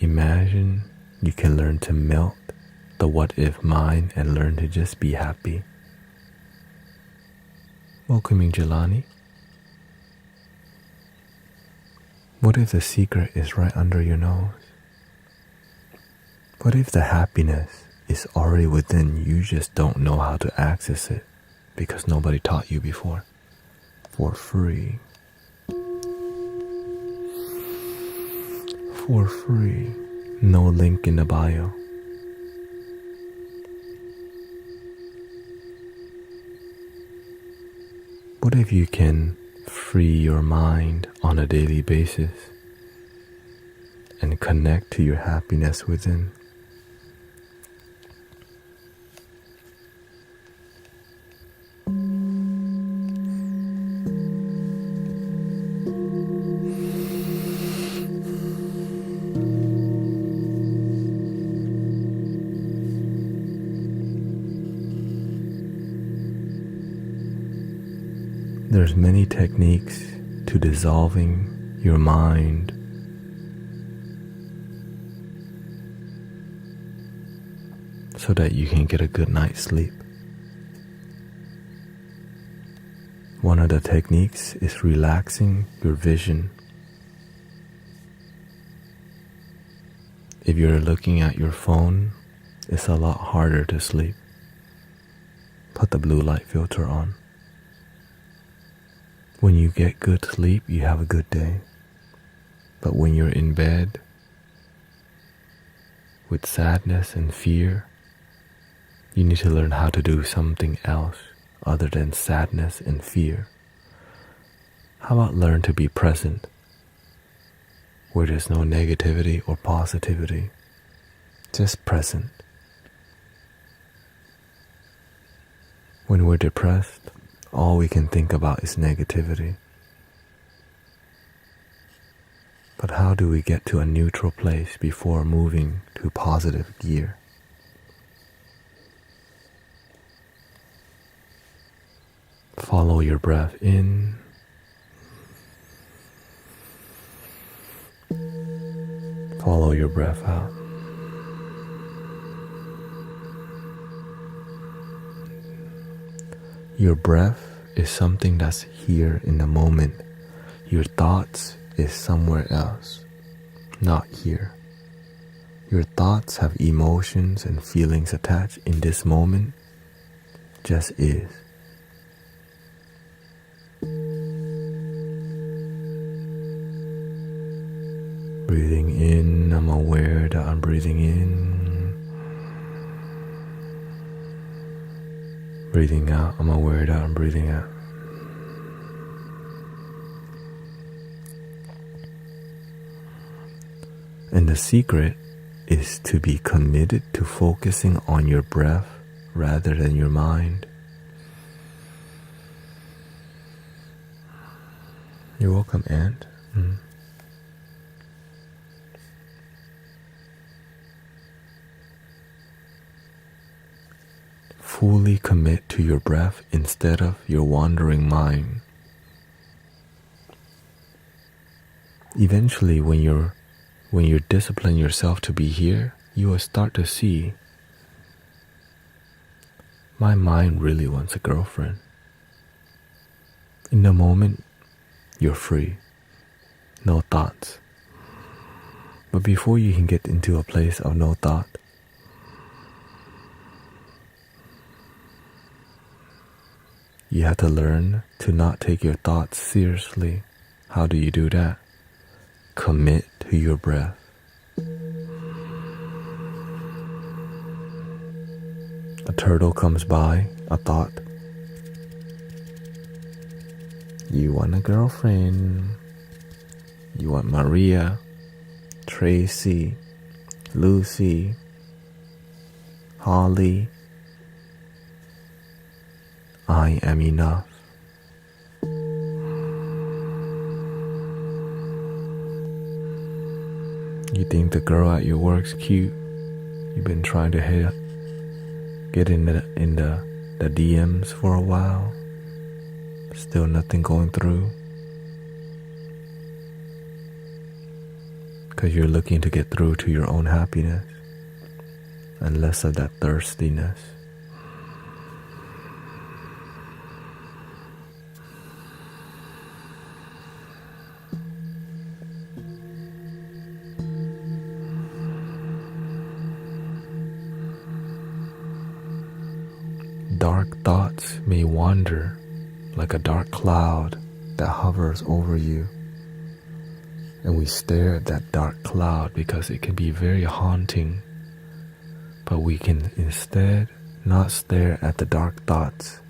Imagine you can learn to melt the what if mind and learn to just be happy. Welcoming Jelani. What if the secret is right under your nose? What if the happiness is already within, you just don't know how to access it because nobody taught you before? For free. For free. No link in the bio. What if you can free your mind on a daily basis and connect to your happiness within? There's many techniques to dissolving your mind. So that you can get a good night's sleep. One of the techniques is relaxing your vision. If you're looking at your phone, it's a lot harder to sleep. Put the blue light filter on. When you get good sleep, you have a good day. But when you're in bed with sadness and fear, you need to learn how to do something else other than sadness and fear. How about learn to be present, where there's no negativity or positivity, just present. When we're depressed, all we can think about is negativity. But how do we get to a neutral place before moving to positive gear? Follow your breath in. Follow your breath out. Your breath is something that's here in the moment. Your thoughts is somewhere else, not here. Your thoughts have emotions and feelings attached in this moment, just is. Breathing in, I'm aware that I'm breathing in. Breathing out, I'm aware that I'm breathing out. And the secret is to be committed to focusing on your breath rather than your mind. You're welcome, Ant. Fully commit to your breath instead of your wandering mind. Eventually, when you discipline yourself to be here, you will start to see, my mind really wants a girlfriend. In the moment, you're free, no thoughts. But before you can get into a place of no thought, you have to learn to not take your thoughts seriously. How do you do that? Commit to your breath. A turtle comes by, a thought. You want a girlfriend. You want Maria, Tracy, Lucy, Holly. I am enough. You think the girl at your work's cute. You've been trying to get in the DMs for a while. Still nothing going through. Because you're looking to get through to your own happiness and less of that thirstiness. Dark thoughts may wander like a dark cloud that hovers over you. And we stare at that dark cloud because it can be very haunting. But we can instead not stare at the dark thoughts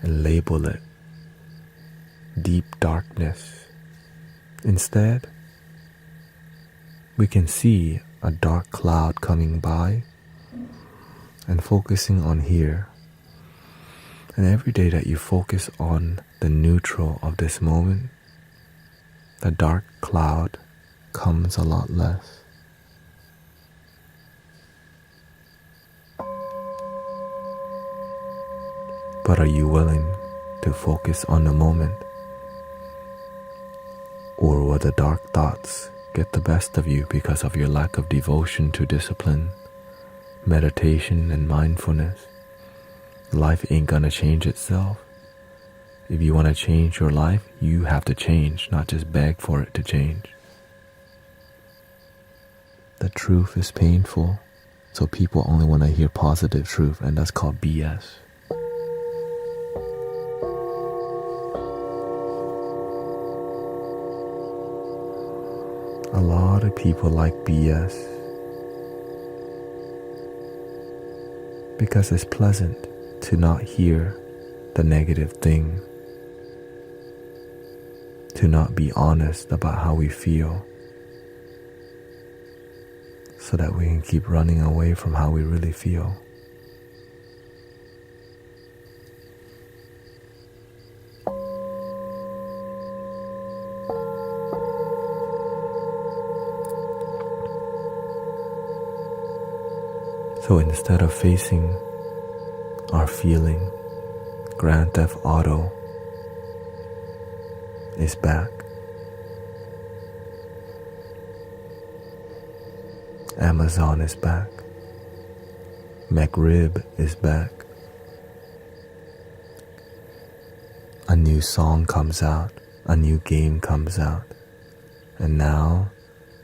and label it deep darkness. Instead, we can see a dark cloud coming by and focusing on here. And every day that you focus on the neutral of this moment, the dark cloud comes a lot less. But are you willing to focus on the moment? Or will the dark thoughts get the best of you because of your lack of devotion to discipline, meditation, and mindfulness? Life ain't gonna change itself. If you want to change your life, you have to change, not just beg for it to change. The truth is painful, so people only want to hear positive truth, and that's called BS. A lot of people like BS because it's pleasant to not hear the negative thing, to not be honest about how we feel, so that we can keep running away from how we really feel. So instead of facing our feeling, Grand Theft Auto is back. Amazon is back. McRib is back. A new song comes out, a new game comes out, and now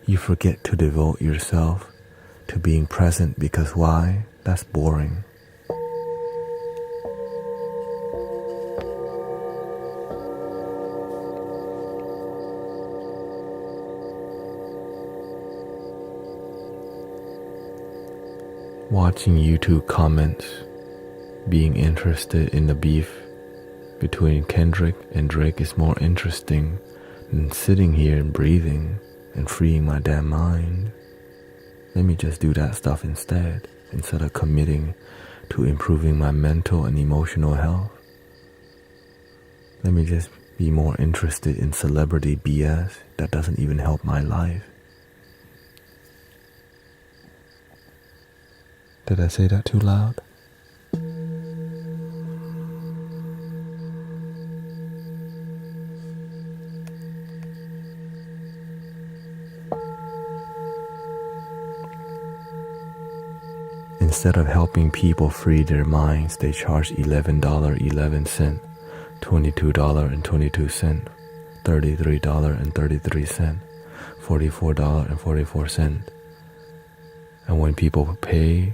you forget to devote yourself to being present because why? That's boring. Watching YouTube comments, being interested in the beef between Kendrick and Drake is more interesting than sitting here and breathing and freeing my damn mind. Let me just do that stuff instead of committing to improving my mental and emotional health. Let me just be more interested in celebrity BS that doesn't even help my life. Did I say that too loud? Instead of helping people free their minds, they charge $11.11, $22.22, $33.33, $44.44. And when people pay,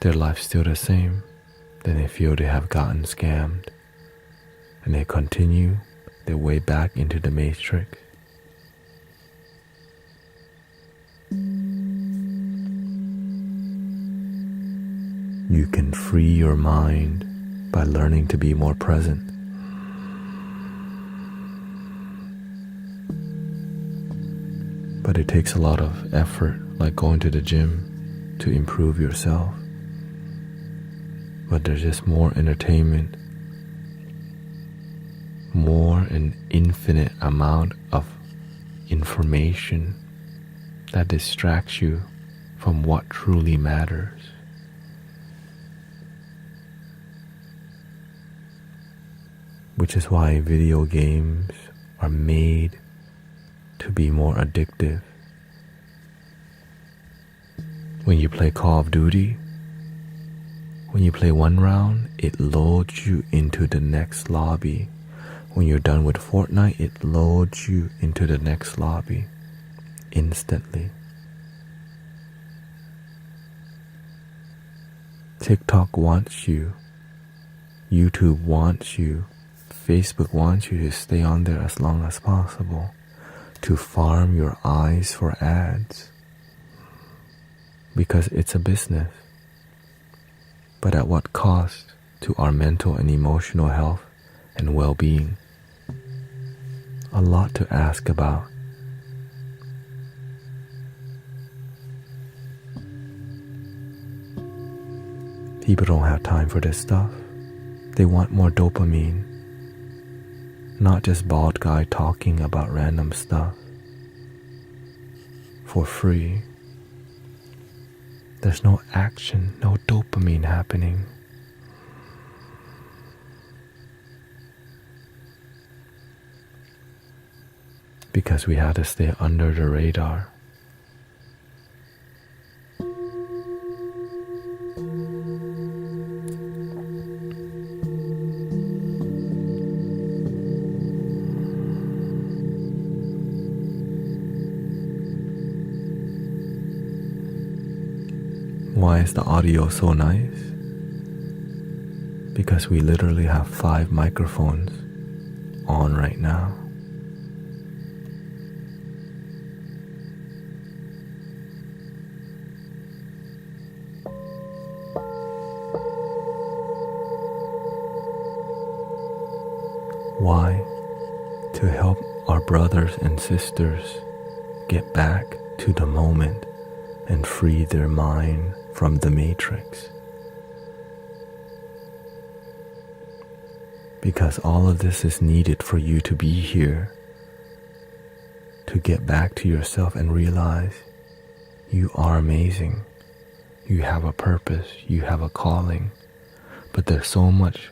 their life's still the same, then they feel they have gotten scammed, and they continue their way back into the matrix. You can free your mind by learning to be more present. But it takes a lot of effort, like going to the gym, to improve yourself. But there's just more entertainment, more an infinite amount of information that distracts you from what truly matters. Which is why video games are made to be more addictive. When you play Call of Duty, when you play one round, it loads you into the next lobby. When you're done with Fortnite, it loads you into the next lobby instantly. TikTok wants you. YouTube wants you. Facebook wants you to stay on there as long as possible to farm your eyes for ads. Because it's a business. But at what cost to our mental and emotional health and well-being? A lot to ask about. People don't have time for this stuff. They want more dopamine. Not just bald guy talking about random stuff for free. There's no action, no dopamine happening. Because we had to stay under the radar. Why is the audio so nice? Because we literally have 5 microphones on right now. Why? To help our brothers and sisters get back to the moment and free their mind from the matrix. Because all of this is needed for you to be here, to get back to yourself and realize you are amazing. You have a purpose, you have a calling, but there's so much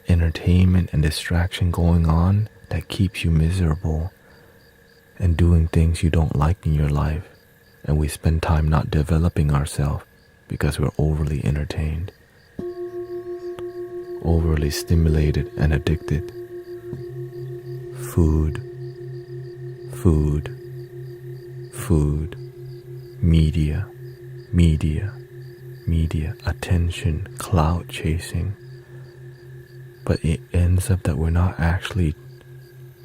entertainment and distraction going on that keeps you miserable and doing things you don't like in your life and we spend time not developing ourselves because we're overly entertained, overly stimulated and addicted. Food, food, food, media, media, media, attention, cloud chasing. But it ends up that we're not actually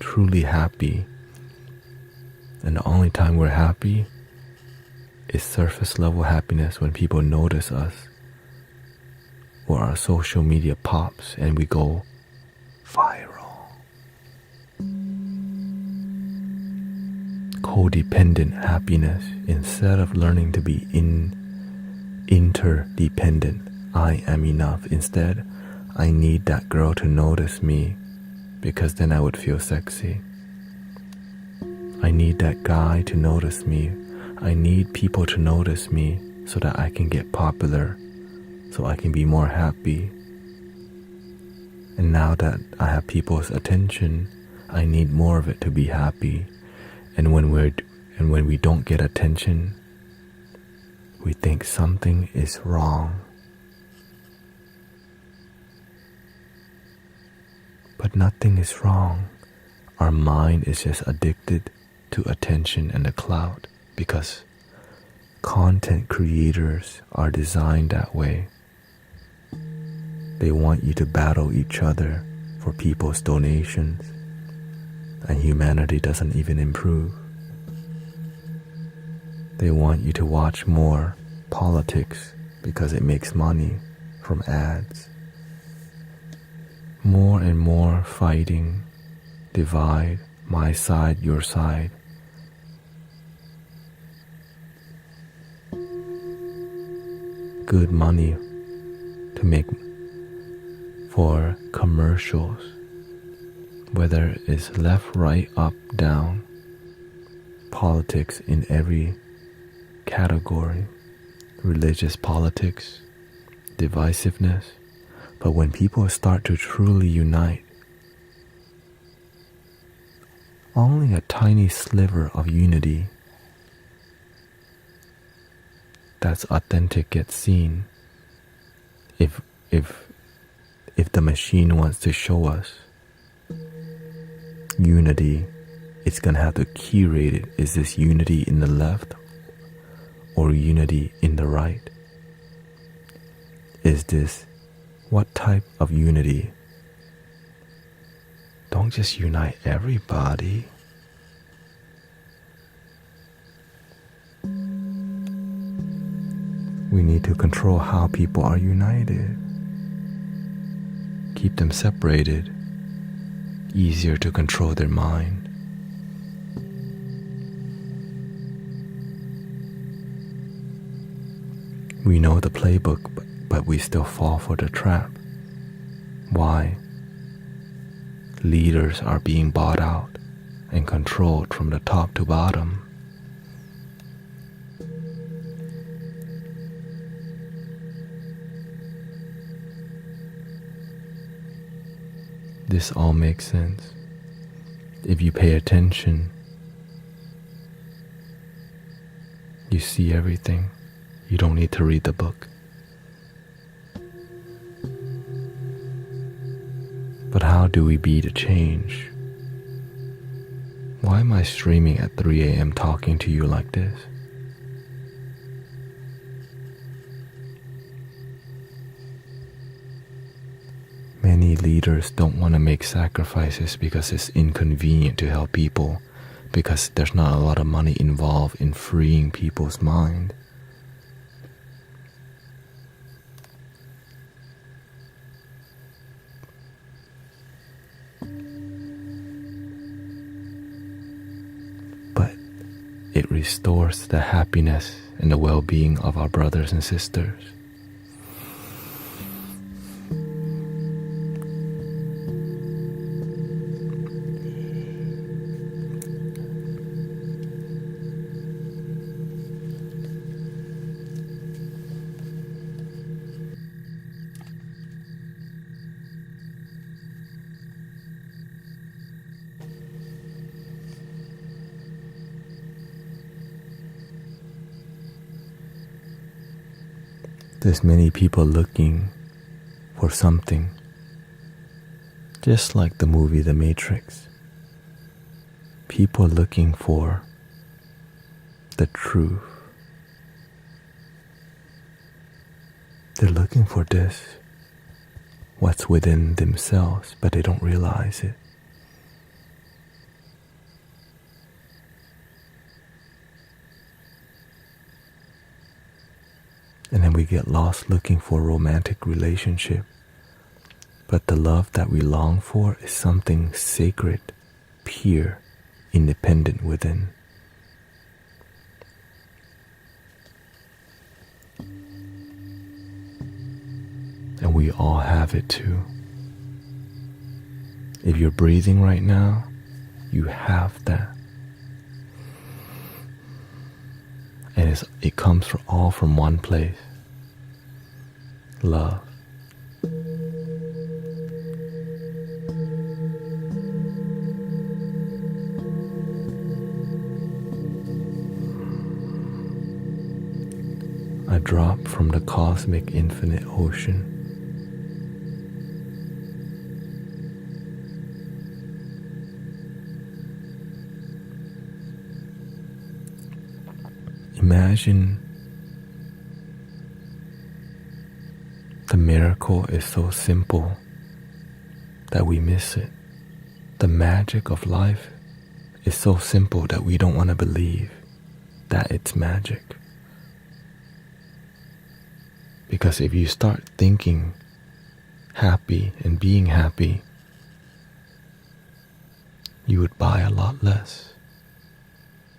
truly happy. And the only time we're happy is surface level happiness when people notice us, or our social media pops and we go viral. Codependent happiness instead of learning to be interdependent. I am enough. Instead, I need that girl to notice me because then I would feel sexy. I need that guy to notice me. I need people to notice me so that I can get popular, so I can be more happy. And now that I have people's attention, I need more of it to be happy. And when we don't get attention, we think something is wrong. But nothing is wrong. Our mind is just addicted to attention and the cloud because content creators are designed that way. They want you to battle each other for people's donations, and humanity doesn't even improve. They want you to watch more politics because it makes money from ads. More and more fighting, divide, my side, your side. Good money to make for commercials, whether it's left, right, up, down, politics in every category, religious politics, divisiveness. But when people start to truly unite, only a tiny sliver of unity that's authentic gets seen. If the machine wants to show us unity, it's gonna have to curate it. Is this unity in the left or unity in the right? Is this what type of unity? Don't just unite everybody. We need to control how people are united. Keep them separated. Easier to control their mind. We know the playbook, but we still fall for the trap. Why? Leaders are being bought out and controlled from the top to bottom. This all makes sense if you pay attention. You see everything. You don't need to read the book. But how do we be the change? Why am I streaming at 3 a.m. talking to you like this? Many leaders don't want to make sacrifices because it's inconvenient to help people, because there's not a lot of money involved in freeing people's mind. But it restores the happiness and the well-being of our brothers and sisters. There's many people looking for something, just like the movie The Matrix. People looking for the truth. They're looking for this, what's within themselves, but they don't realize it. And then we get lost looking for a romantic relationship. But the love that we long for is something sacred, pure, independent within. And we all have it too. If you're breathing right now, you have that. And it comes all from one place. Love. A drop from the cosmic infinite ocean. Imagine the miracle is so simple that we miss it. The magic of life is so simple that we don't want to believe that it's magic. Because if you start thinking happy and being happy, you would buy a lot less.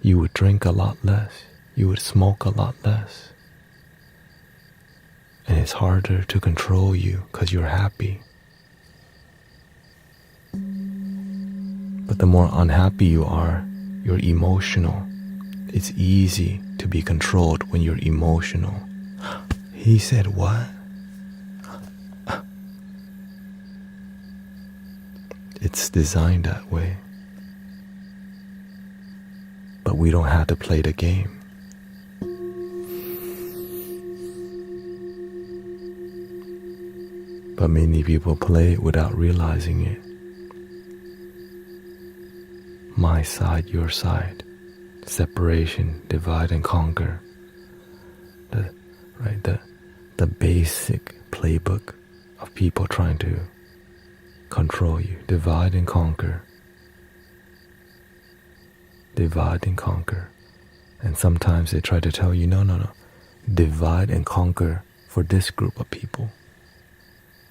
You would drink a lot less. You would smoke a lot less. And it's harder to control you because you're happy. But the more unhappy you are, you're emotional. It's easy to be controlled when you're emotional. He said what? It's designed that way. But we don't have to play the game. But many people play it without realizing it. My side, your side. Separation, divide and conquer. The basic playbook of people trying to control you. Divide and conquer. Divide and conquer. And sometimes they try to tell you, no. Divide and conquer for this group of people.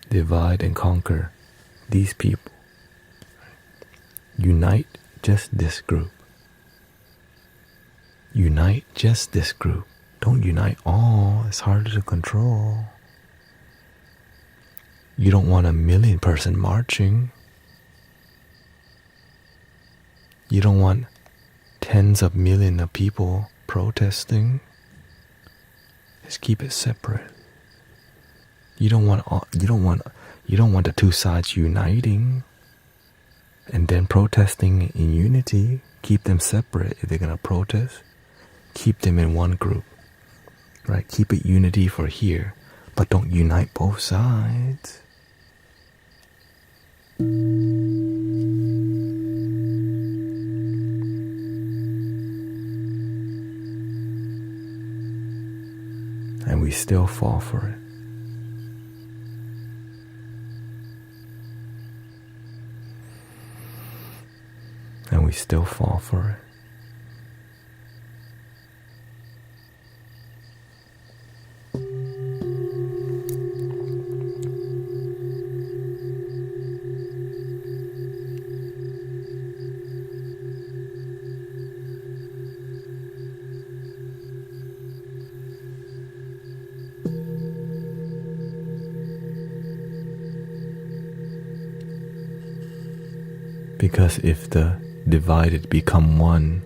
Divide and conquer these people. Unite just this group. Unite just this group. Don't unite all. It's harder to control. You don't want 1 million person marching. You don't want tens of millions of people protesting. Just keep it separate. You don't want the two sides uniting and then protesting in unity. Keep them separate if they're gonna protest. Keep them in one group. Right? Keep it unity for here, but don't unite both sides. And we still fall for it. And we still fall for it. Because if the divided become one,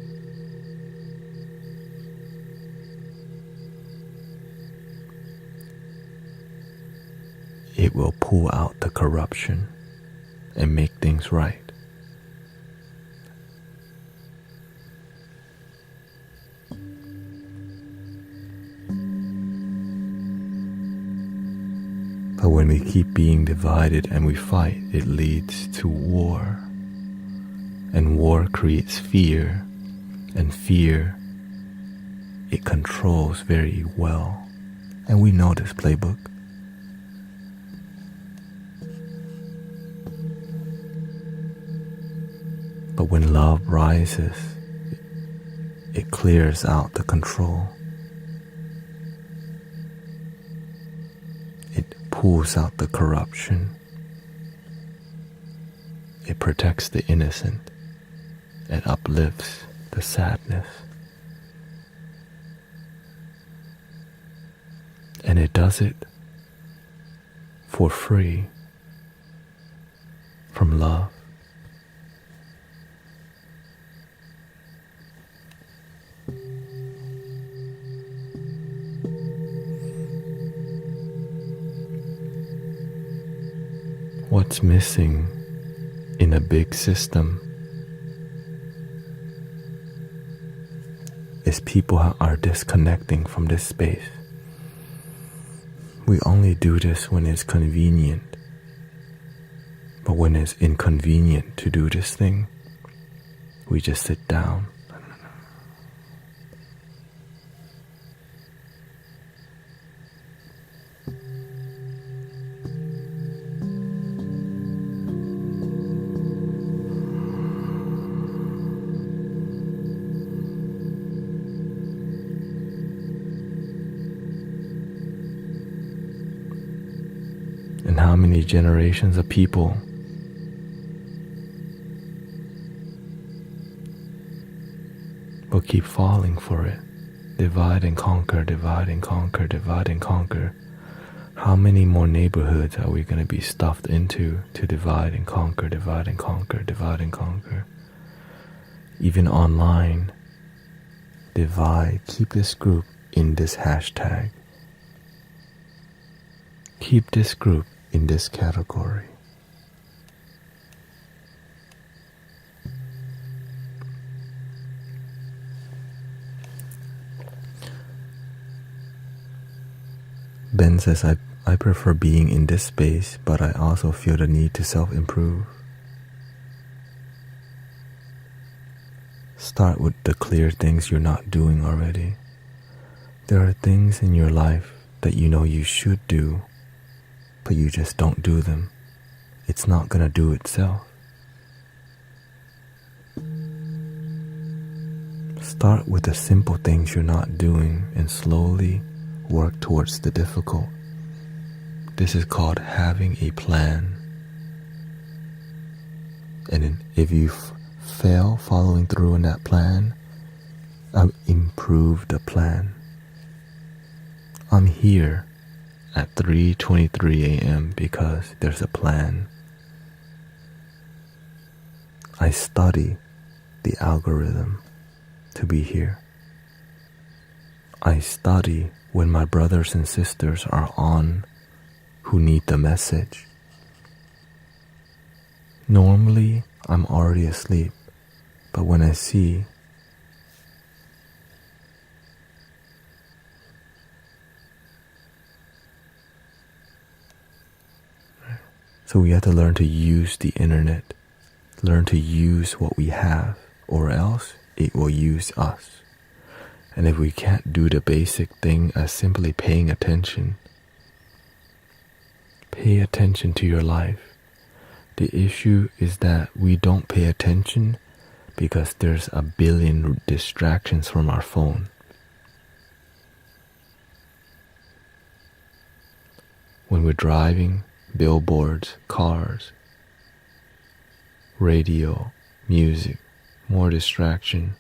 it will pull out the corruption and make things right. But when we keep being divided and we fight, it leads to war. And war creates fear, and fear, it controls very well. And we know this playbook. But when love rises, it clears out the control. It pulls out the corruption. It protects the innocent. It uplifts the sadness. And it does it for free from love. What's missing in a big system is people are disconnecting from this space. We only do this when it's convenient. But when it's inconvenient to do this thing, we just sit down. And how many generations of people will keep falling for it? Divide and conquer, divide and conquer, divide and conquer. How many more neighborhoods are we going to be stuffed into to divide and conquer, divide and conquer, divide and conquer? Even online, divide, keep this group in this hashtag. Keep this group in this category. Ben says, I prefer being in this space, but I also feel the need to self-improve. Start with the clear things you're not doing already. There are things in your life that you know you should do, but you just don't do them. It's not gonna do itself. Start with the simple things you're not doing and slowly work towards the difficult. This is called having a plan. And if you fail following through on that plan, improve the plan. I'm here at 3:23 a.m. because there's a plan. I study the algorithm to be here. I study when my brothers and sisters are on who need the message. Normally, I'm already asleep, but when I see so we have to learn to use the internet, learn to use what we have, or else it will use us. And if we can't do the basic thing as simply paying attention, pay attention to your life. The issue is that we don't pay attention because there's a billion distractions from our phone. When we're driving, billboards, cars, radio, music, more distraction.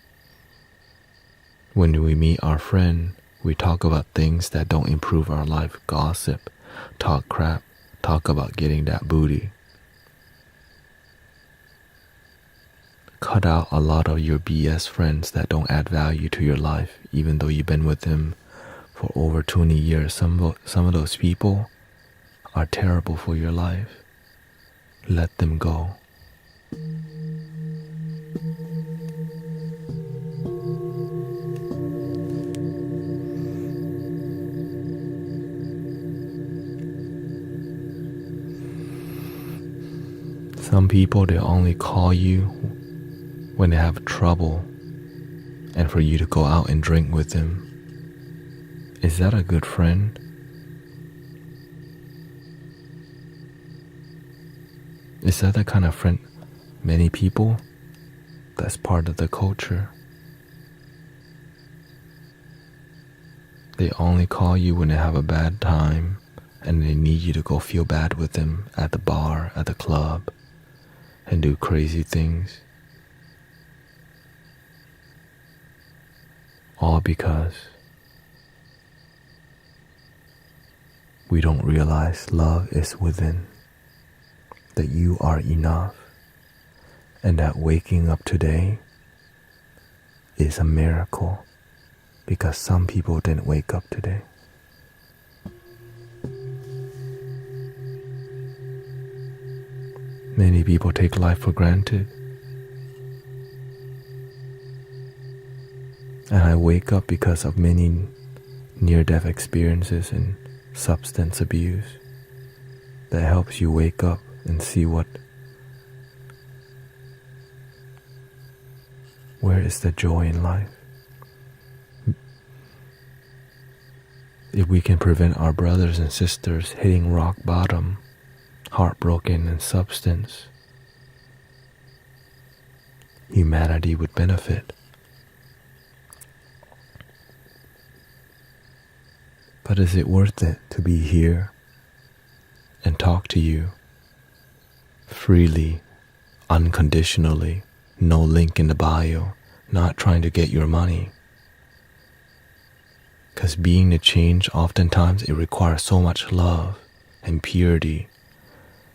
When we meet our friend, we talk about things that don't improve our life, gossip, talk crap, talk about getting that booty. Cut out a lot of your BS friends that don't add value to your life, even though you've been with them for over 20 years. Some of those people are terrible for your life. Let them go. Some people, they only call you when they have trouble and for you to go out and drink with them. Is that a good friend? Is that the kind of friend many people? That's part of the culture. They only call you when they have a bad time and they need you to go feel bad with them at the bar, at the club, and do crazy things. All because we don't realize love is within, that you are enough, and that waking up today is a miracle because some people didn't wake up today. Many people take life for granted. And I wake up because of many near-death experiences and substance abuse that helps you wake up and see where is the joy in life. If we can prevent our brothers and sisters hitting rock bottom, heartbroken and substance, humanity would benefit. But is it worth it to be here and talk to you freely, unconditionally, no link in the bio, not trying to get your money? Because being the change, oftentimes it requires so much love and purity,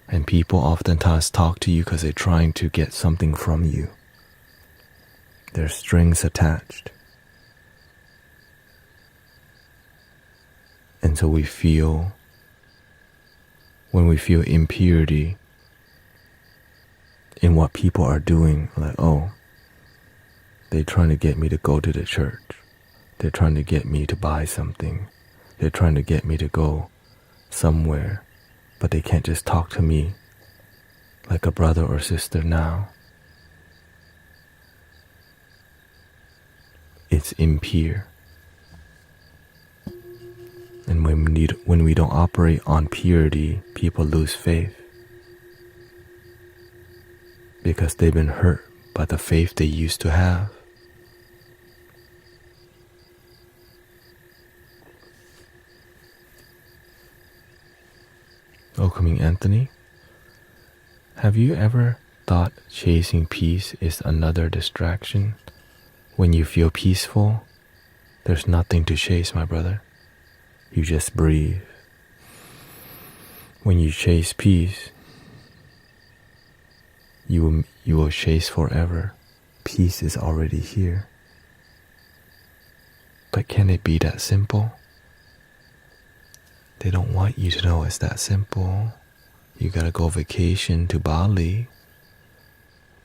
and people oftentimes talk to you because they're trying to get something from you. There's strings attached. And so when we feel impurity in what people are doing, like, oh, they're trying to get me to go to the church. They're trying to get me to buy something. They're trying to get me to go somewhere, but they can't just talk to me like a brother or sister now. It's impure. And when we don't operate on purity, people lose faith because they've been hurt by the faith they used to have. Welcoming Anthony, have you ever thought chasing peace is another distraction? When you feel peaceful, there's nothing to chase, my brother. You just breathe. When you chase peace, you will chase forever. Peace is already here. But can it be that simple? They don't want you to know it's that simple. You gotta go vacation to Bali.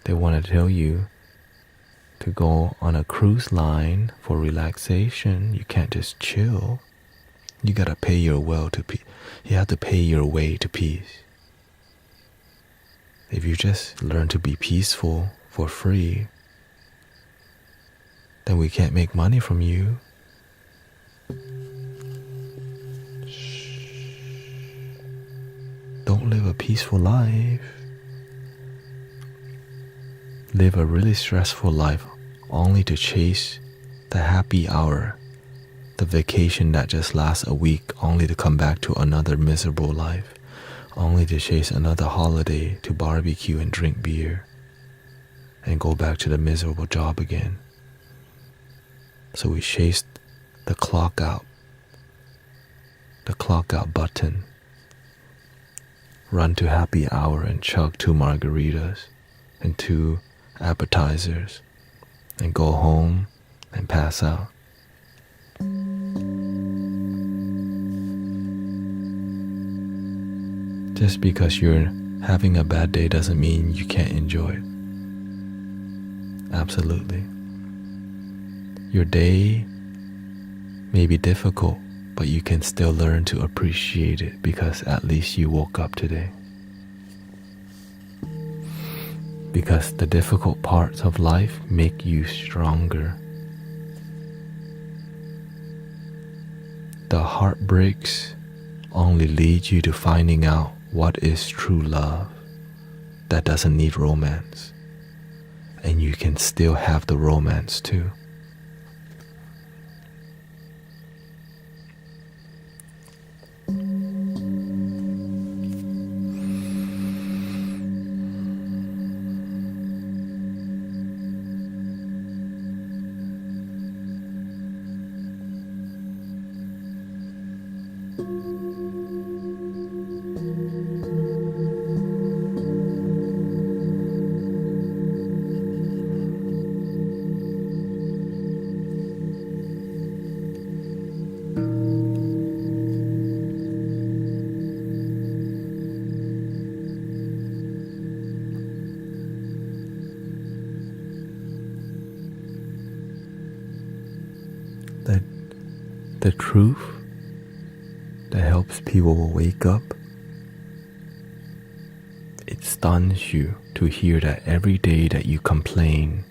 They want to tell you to go on a cruise line for relaxation. You can't just chill. You gotta pay your way to peace. You have to pay your way to peace. If you just learn to be peaceful for free, then we can't make money from you. Don't live a peaceful life. Live a really stressful life only to chase the happy hour, the vacation that just lasts a week only to come back to another miserable life, only to chase another holiday to barbecue and drink beer and go back to the miserable job again. So we chase the clock out button, run to happy hour and chug 2 margaritas and 2 appetizers and go home and pass out. Just because you're having a bad day doesn't mean you can't enjoy it. Absolutely. Your day may be difficult, but you can still learn to appreciate it because at least you woke up today. because the difficult parts of life make you stronger. The heartbreaks only lead you to finding out what is true love that doesn't need romance, and you can still have the romance too. The truth that helps people wake up, it stuns you to hear that every day that you complain,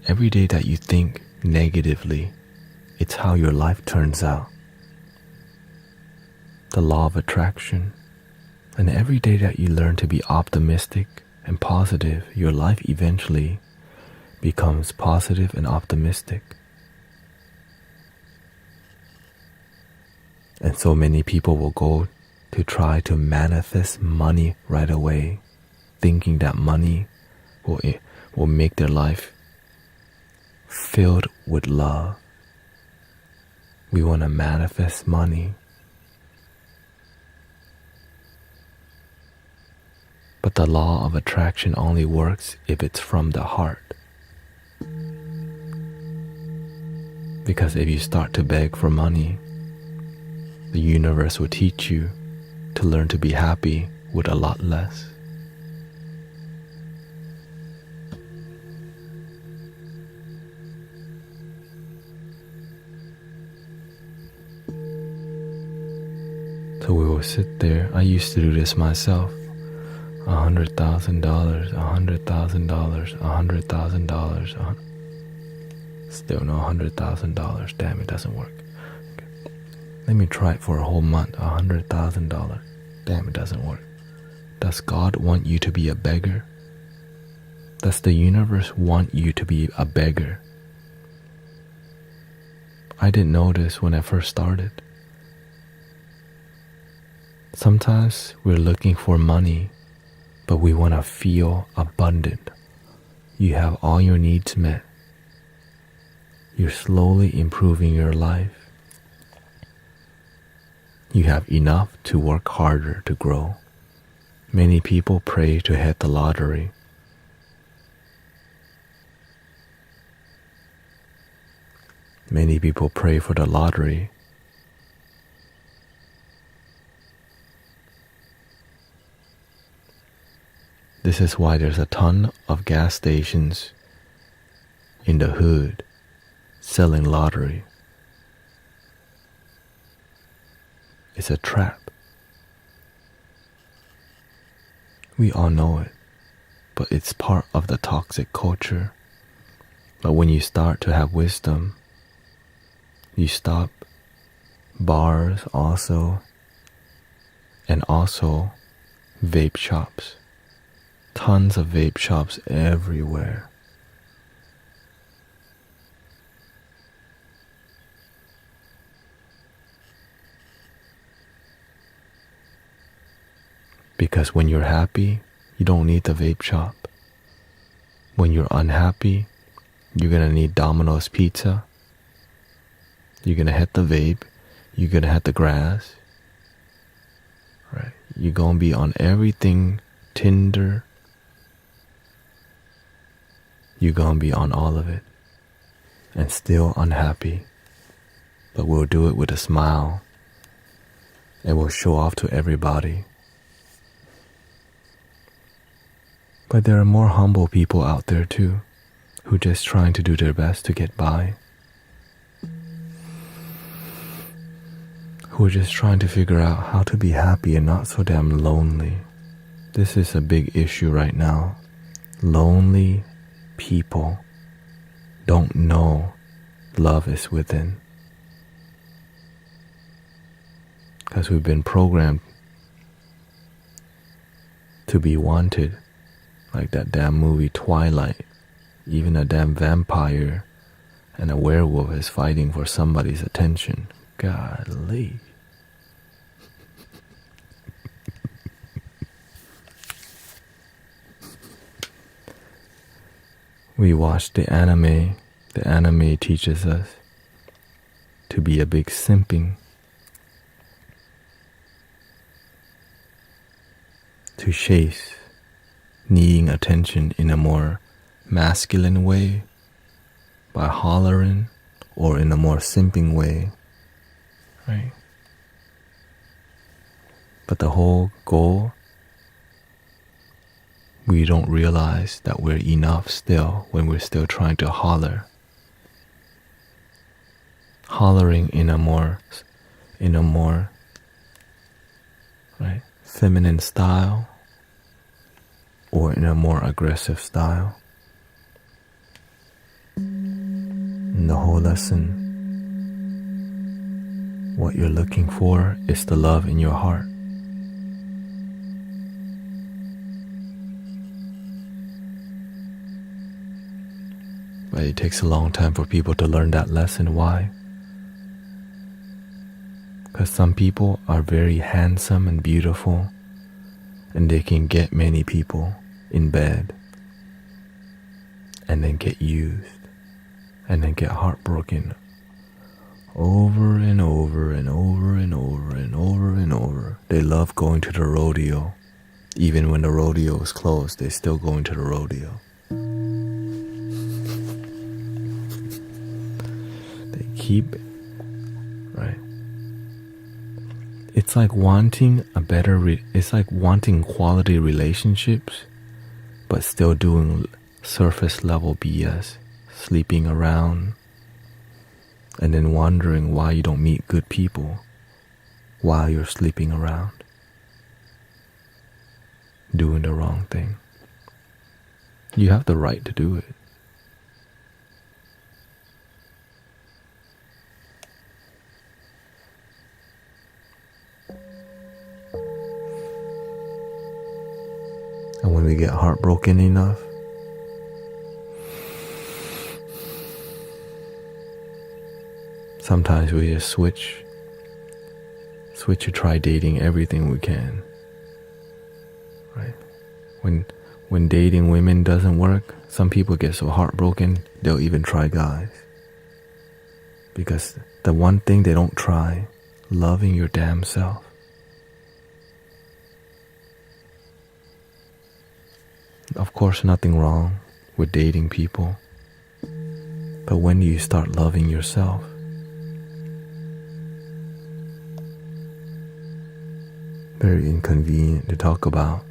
every day that you think negatively, it's how your life turns out. The law of attraction. And every day that you learn to be optimistic and positive, your life eventually becomes positive and optimistic. And so many people will go to try to manifest money right away, thinking that money will make their life filled with love. We want to manifest money. But the law of attraction only works if it's from the heart. Because if you start to beg for money, the universe will teach you to learn to be happy with a lot less. So we will sit there. I used to do this myself. $100,000, $100,000, $100,000. Still no $100,000. Damn, it doesn't work. Okay. Let me try it for a whole month. $100,000. Damn, it doesn't work. Does God want you to be a beggar? Does the universe want you to be a beggar? I didn't know this when I first started. Sometimes we're looking for money, but we want to feel abundant. You have all your needs met. You're slowly improving your life. You have enough to work harder to grow. Many people pray to hit the lottery. Many people pray for the lottery. This is why there's a ton of gas stations in the hood selling lottery. It's a trap. We all know it, but it's part of the toxic culture. But when you start to have wisdom, you stop bars also, and also vape shops. Tons of vape shops everywhere. Because when you're happy, you don't need the vape shop. When you're unhappy, you're gonna need Domino's pizza. You're gonna hit the vape. You're gonna hit the grass. Right? You're gonna be on everything, Tinder. You're gonna be on all of it and still unhappy. But we'll do it with a smile and we'll show off to everybody. But there are more humble people out there too, who just trying to do their best to get by. Who are just trying to figure out how to be happy and not so damn lonely. This is a big issue right now. Lonely people don't know love is within. Because we've been programmed to be wanted, like that damn movie Twilight. Even a damn vampire and a werewolf is fighting for somebody's attention. Golly. We watch the anime. The anime teaches us to be a big simping, to chase needing attention in a more masculine way by hollering, or in a more simping way, right? But the whole goal, we don't realize that we're enough still when we're still trying to holler. Hollering in a more right, feminine style, or in a more aggressive style. And the whole lesson, what you're looking for is the love in your heart. But it takes a long time for people to learn that lesson. Why? Because some people are very handsome and beautiful, and they can get many people in bed, and then get used, and then get heartbroken over and over and over and over and over and over. They love going to the rodeo. Even when the rodeo is closed, they're still going to the rodeo. They keep, right? It's like wanting it's like wanting quality relationships, but still doing surface level BS, sleeping around, and then wondering why you don't meet good people while you're sleeping around, doing the wrong thing. You have the right to do it. And when we get heartbroken enough, sometimes we just switch to try dating everything we can, right? When dating women doesn't work, some people get so heartbroken, they'll even try guys. Because the one thing they don't try, loving your damn self. Of course, nothing wrong with dating people. But when do you start loving yourself? Very inconvenient to talk about.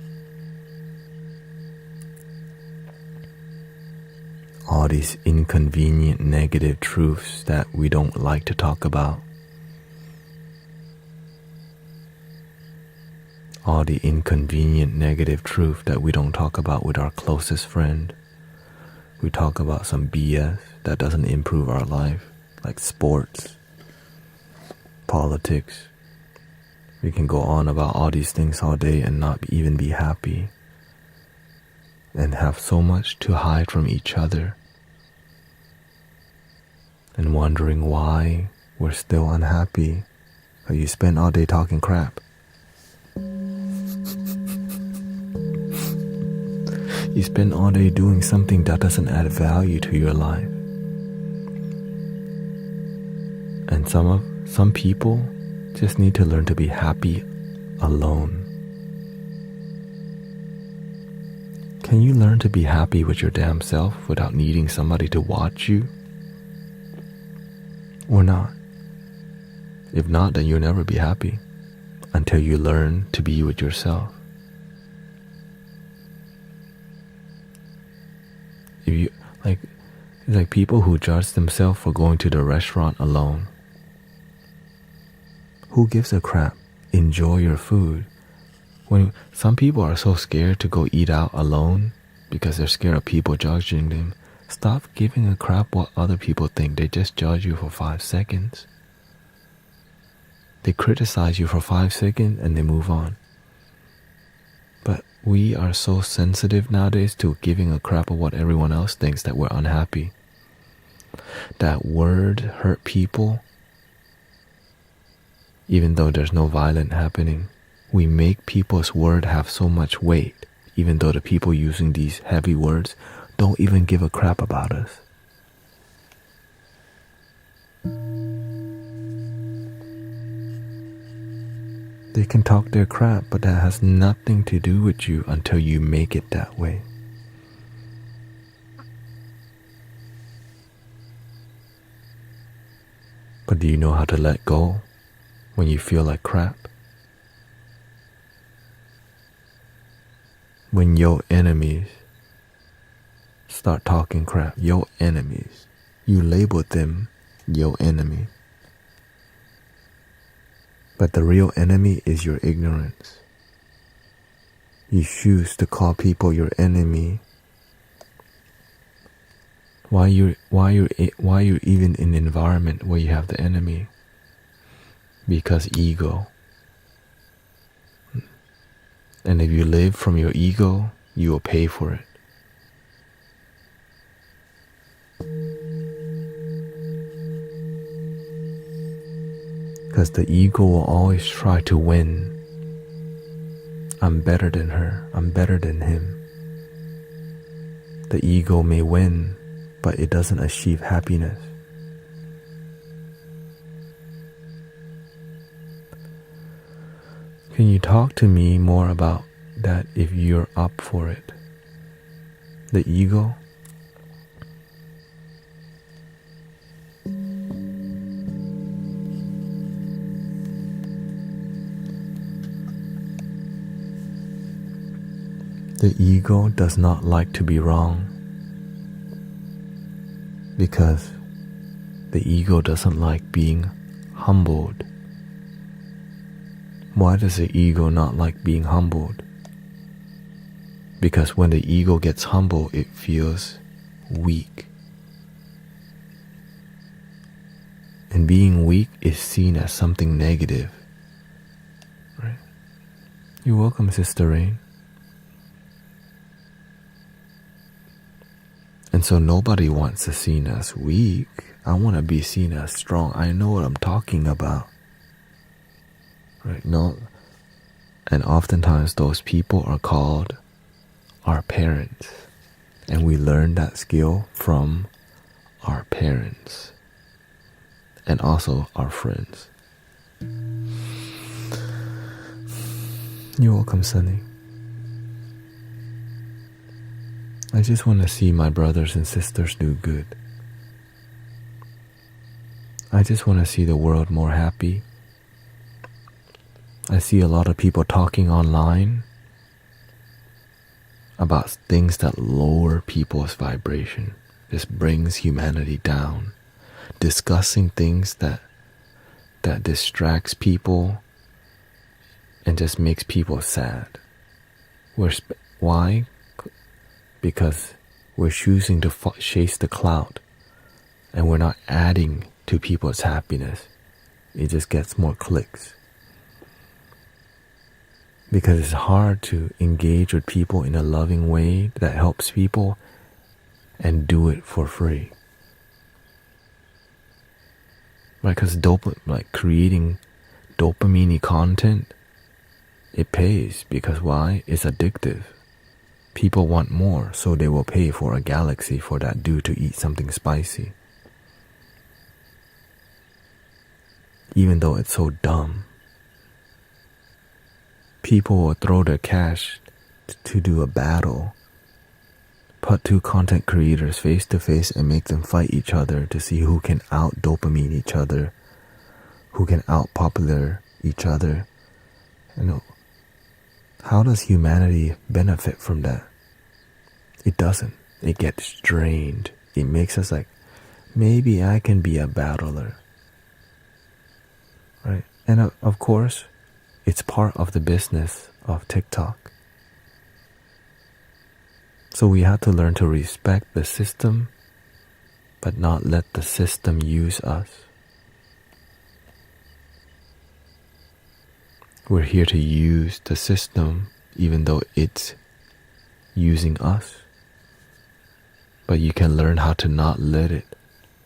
All these inconvenient negative truths that we don't like to talk about. All the inconvenient negative truth that we don't talk about with our closest friend. We talk about some BS that doesn't improve our life, like sports, politics. We can go on about all these things all day and not even be happy, and have so much to hide from each other, and wondering why we're still unhappy. But you spend all day talking crap. You spend all day doing something that doesn't add value to your life. And some people just need to learn to be happy alone. Can you learn to be happy with your damn self without needing somebody to watch you? Or not? If not, then you'll never be happy until you learn to be with yourself. If you it's like people who judge themselves for going to the restaurant alone. Who gives a crap? Enjoy your food. When some people are so scared to go eat out alone because they're scared of people judging them, stop giving a crap what other people think. They just judge you for 5 seconds. They criticize you for 5 seconds and they move on. But we are so sensitive nowadays to giving a crap of what everyone else thinks that we're unhappy. That word hurt people, even though there's no violence happening. We make people's word have so much weight, even though the people using these heavy words don't even give a crap about us. They can talk their crap, but that has nothing to do with you until you make it that way. But do you know how to let go when you feel like crap? When your enemies start talking crap, your enemies, you label them your enemy. But the real enemy is your ignorance. You choose to call people your enemy. Why you even in an environment where you have the enemy? Because ego. And if you live from your ego, you will pay for it. Because the ego will always try to win. I'm better than her. I'm better than him. The ego may win, but it doesn't achieve happiness. Can you talk to me more about that if you're up for it? The ego? The ego does not like to be wrong because the ego doesn't like being humbled. Why does the ego not like being humbled? Because when the ego gets humbled, it feels weak. And being weak is seen as something negative. Right? You're welcome, Sister Rain. And so nobody wants to be seen as weak. I want to be seen as strong. I know what I'm talking about. Right? No. And oftentimes those people are called our parents. And we learn that skill from our parents. And also our friends. You're welcome, Sunny. I just want to see my brothers and sisters do good. I just want to see the world more happy. I see a lot of people talking online about things that lower people's vibration. This brings humanity down. Discussing things that distracts people and just makes people sad. Why? Because we're choosing to chase the cloud and we're not adding to people's happiness. It just gets more clicks. Because it's hard to engage with people in a loving way that helps people and do it for free. Right? Because creating dopamine content, it pays. Because why? It's addictive. People want more, so they will pay for a galaxy for that dude to eat something spicy. Even though it's so dumb. People will throw their cash to do a battle. Put two content creators face to face and make them fight each other to see who can out dopamine each other, who can out popular each other. How does humanity benefit from that? It doesn't. It gets drained. It makes us like, maybe I can be a battler. Right? And of course, It's part of the business of TikTok. So we have to learn to respect the system, but not let the system use us. We're here to use the system even though it's using us. But you can learn how to not let it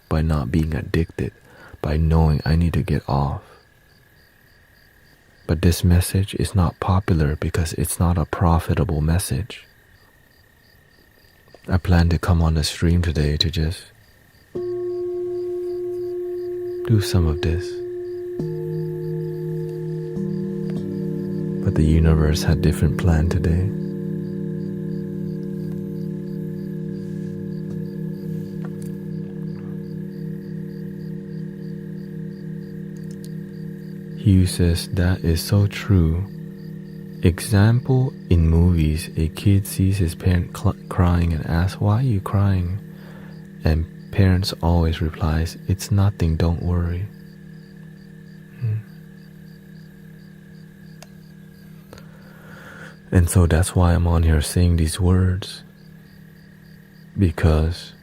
by not being addicted, by knowing I need to get off. But this message is not popular because it's not a profitable message. I plan to come on the stream today to just do some of this. But the universe had different plan today. Hugh says that is so true. Example, in movies, a kid sees his parent crying and asks, "Why are you crying?" And parents always replies, "It's nothing, don't worry." And so that's why I'm on here saying these words, because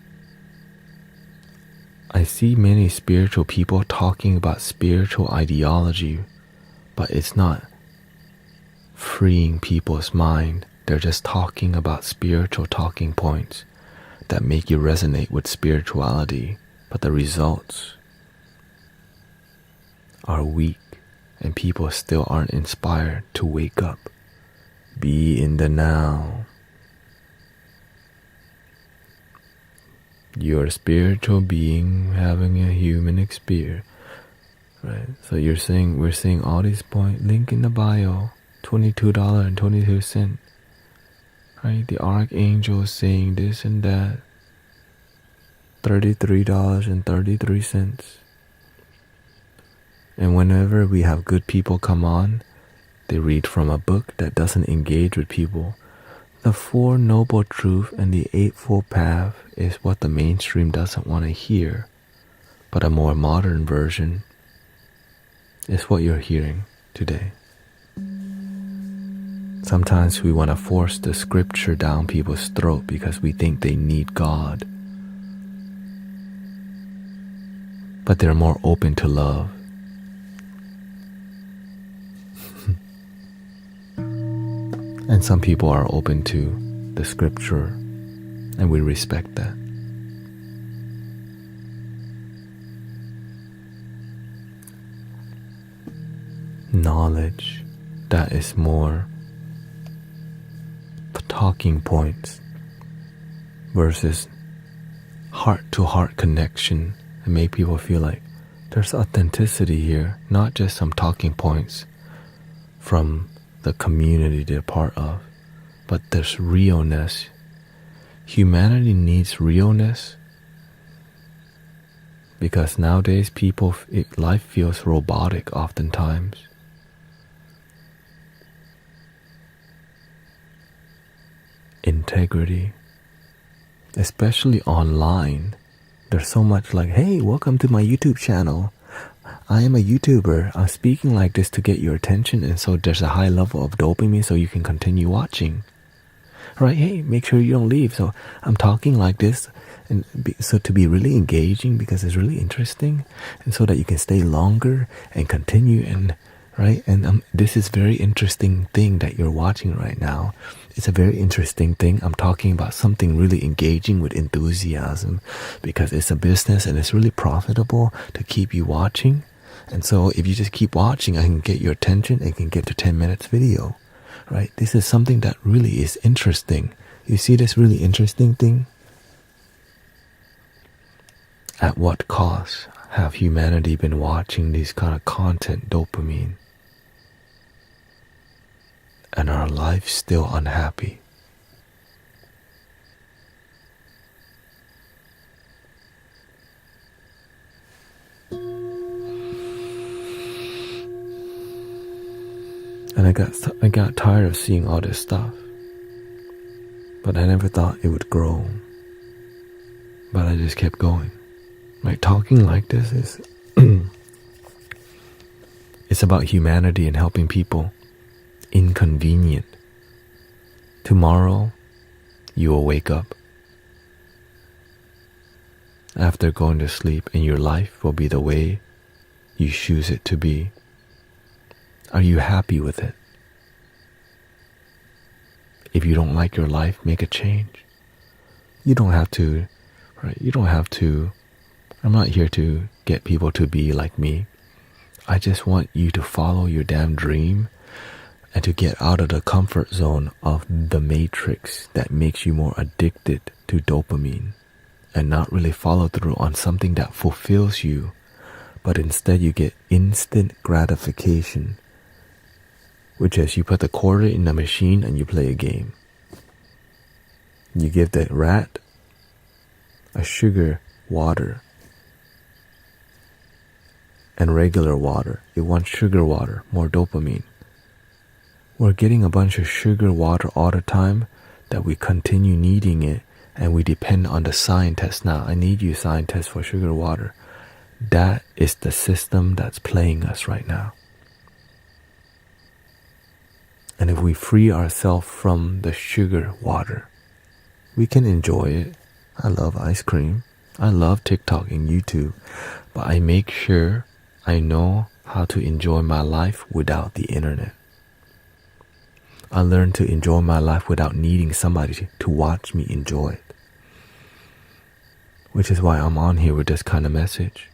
I see many spiritual people talking about spiritual ideology, but it's not freeing people's mind. They're just talking about spiritual talking points that make you resonate with spirituality, but the results are weak and people still aren't inspired to wake up. Be in the now. You're a spiritual being having a human experience, right? So we're saying all these points. Link in the bio, $22.22, right? The archangel is saying this and that, $33.33. And whenever we have good people come on, they read from a book that doesn't engage with people. The Four Noble Truths and the Eightfold Path is what the mainstream doesn't want to hear, but a more modern version is what you're hearing today. Sometimes we want to force the scripture down people's throat because we think they need God, but they're more open to love. And some people are open to the scripture, and we respect that. Knowledge that is more talking points versus heart-to-heart connection, and make people feel like there's authenticity here, not just some talking points from the community they're part of, but there's realness. Humanity needs realness because nowadays life feels robotic oftentimes. Integrity, especially online, there's so much like, "Hey, welcome to my YouTube channel. I am a YouTuber. I'm speaking like this to get your attention," and so there's a high level of dopamine so you can continue watching. Right? Hey, make sure you don't leave. So I'm talking like this, and so to be really engaging because it's really interesting, and so that you can stay longer and continue, and right. And this is very interesting thing that you're watching right now. It's a very interesting thing. I'm talking about something really engaging with enthusiasm because it's a business and it's really profitable to keep you watching. And so if you just keep watching, I can get your attention and can get to 10 minutes video, right? This is something that really is interesting. You see this really interesting thing? At what cost have humanity been watching these kind of content, dopamine, and our life still unhappy? And I got tired of seeing all this stuff, but I never thought it would grow. But I just kept going. Like talking like this is It's about humanity and helping people. Inconvenient. Tomorrow, you will wake up after going to sleep, and your life will be the way you choose it to be. Are you happy with it? If you don't like your life, make a change. You don't have to, right? You don't have to. I'm not here to get people to be like me. I just want you to follow your damn dream and to get out of the comfort zone of the matrix that makes you more addicted to dopamine and not really follow through on something that fulfills you, but instead you get instant gratification, which is you put the quarter in the machine and you play a game. You give the rat a sugar water and regular water. It wants sugar water, more dopamine. We're getting a bunch of sugar water all the time that we continue needing it, and we depend on the scientists. Now, I need you scientists for sugar water. That is the system that's playing us right now. And if we free ourselves from the sugar water, we can enjoy it. I love ice cream. I love TikTok and YouTube. But I make sure I know how to enjoy my life without the internet. I learned to enjoy my life without needing somebody to watch me enjoy it. Which is why I'm on here with this kind of message.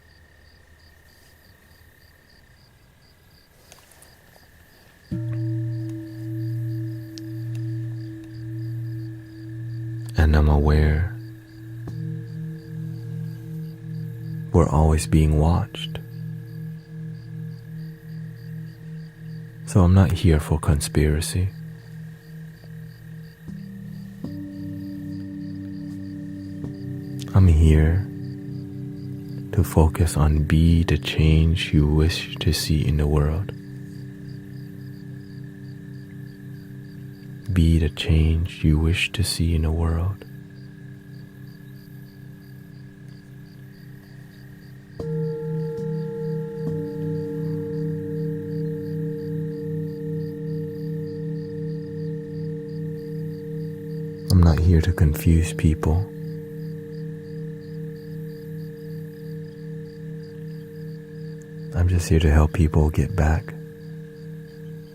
And I'm aware we're always being watched. So I'm not here for conspiracy. I'm here to focus on be the change you wish to see in the world. Be the change you wish to see in the world. I'm not here to confuse people. I'm just here to help people get back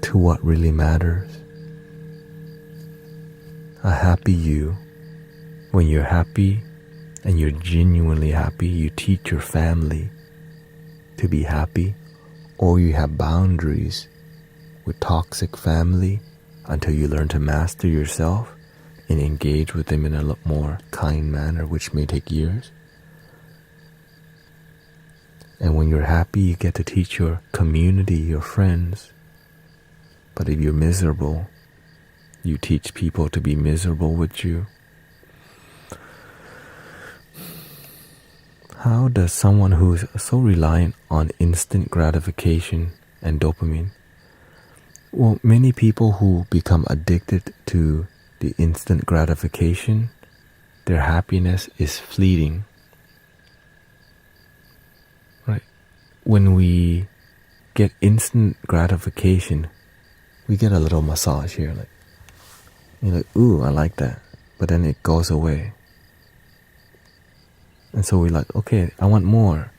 to what really matters. A happy you. When you're happy and you're genuinely happy, you teach your family to be happy, or you have boundaries with toxic family until you learn to master yourself and engage with them in a lot more kind manner, which may take years. And when you're happy, you get to teach your community, your friends. But if you're miserable, you teach people to be miserable with you. How does someone who's so reliant on instant gratification and dopamine, well, many people who become addicted to the instant gratification, their happiness is fleeting. Right? When we get instant gratification, we get a little massage here, like, you're like, ooh, I like that. But then it goes away. And so we're like, okay, I want more.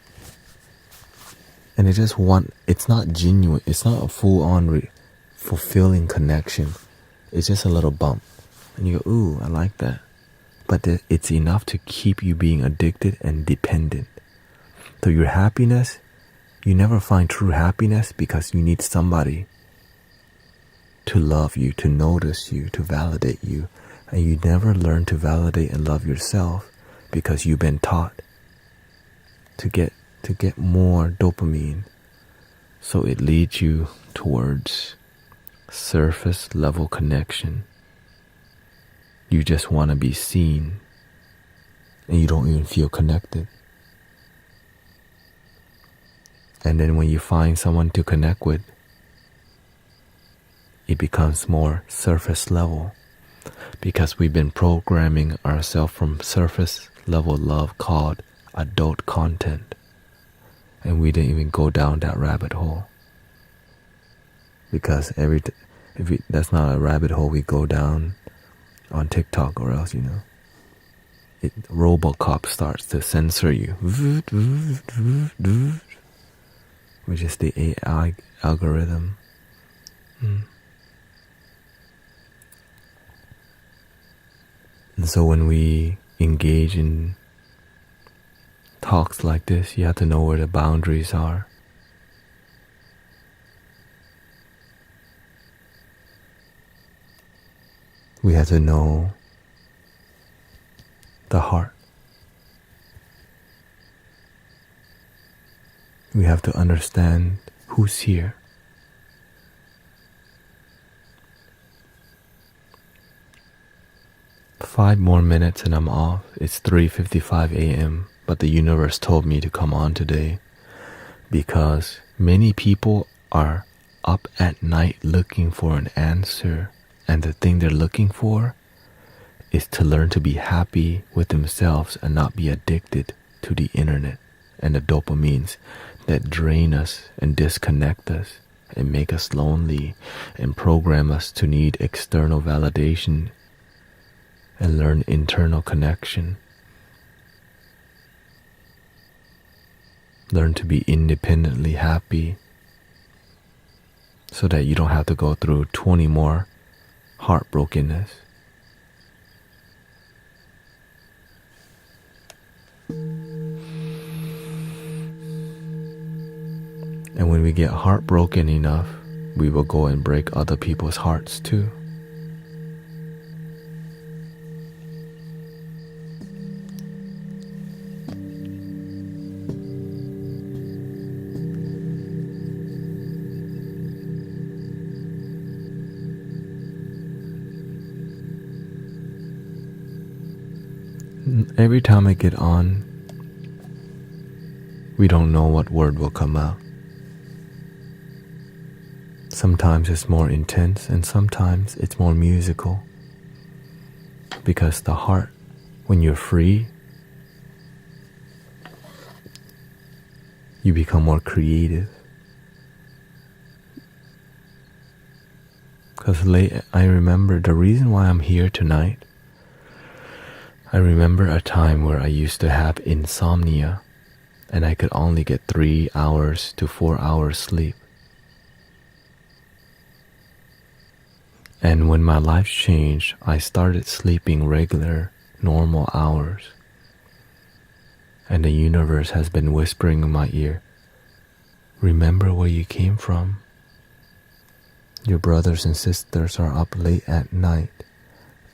And it's not genuine. It's not a full-on fulfilling connection. It's just a little bump. And you go, ooh, I like that. But it's enough to keep you being addicted and dependent. So your happiness, you never find true happiness because you need somebody to love you, to notice you, to validate you. And you never learn to validate and love yourself because you've been taught to get more dopamine. So it leads you towards surface level connection. You just want to be seen and you don't even feel connected. And then when you find someone to connect with, it becomes more surface level because we've been programming ourselves from surface level love called adult content, and we didn't even go down that rabbit hole. because that's not a rabbit hole we go down on TikTok, or else RoboCop starts to censor you, which is the AI algorithm. And so when we engage in talks like this, you have to know where the boundaries are. We have to know the heart. We have to understand who's here. Five more minutes and I'm off. It's 3:55 a.m. But the universe told me to come on today because many people are up at night looking for an answer, and the thing they're looking for is to learn to be happy with themselves and not be addicted to the internet and the dopamines that drain us and disconnect us and make us lonely and program us to need external validation and learn internal connection. Learn to be independently happy so that you don't have to go through 20 more heartbrokenness. And when we get heartbroken enough, we will go and break other people's hearts too. Every time I get on, we don't know what word will come out. Sometimes it's more intense and sometimes it's more musical. Because the heart, when you're free, you become more creative. Because I remember the reason why I'm here tonight. I remember a time where I used to have insomnia and I could only get 3 hours to 4 hours sleep. And when my life changed, I started sleeping regular, normal hours. And the universe has been whispering in my ear, remember where you came from. Your brothers and sisters are up late at night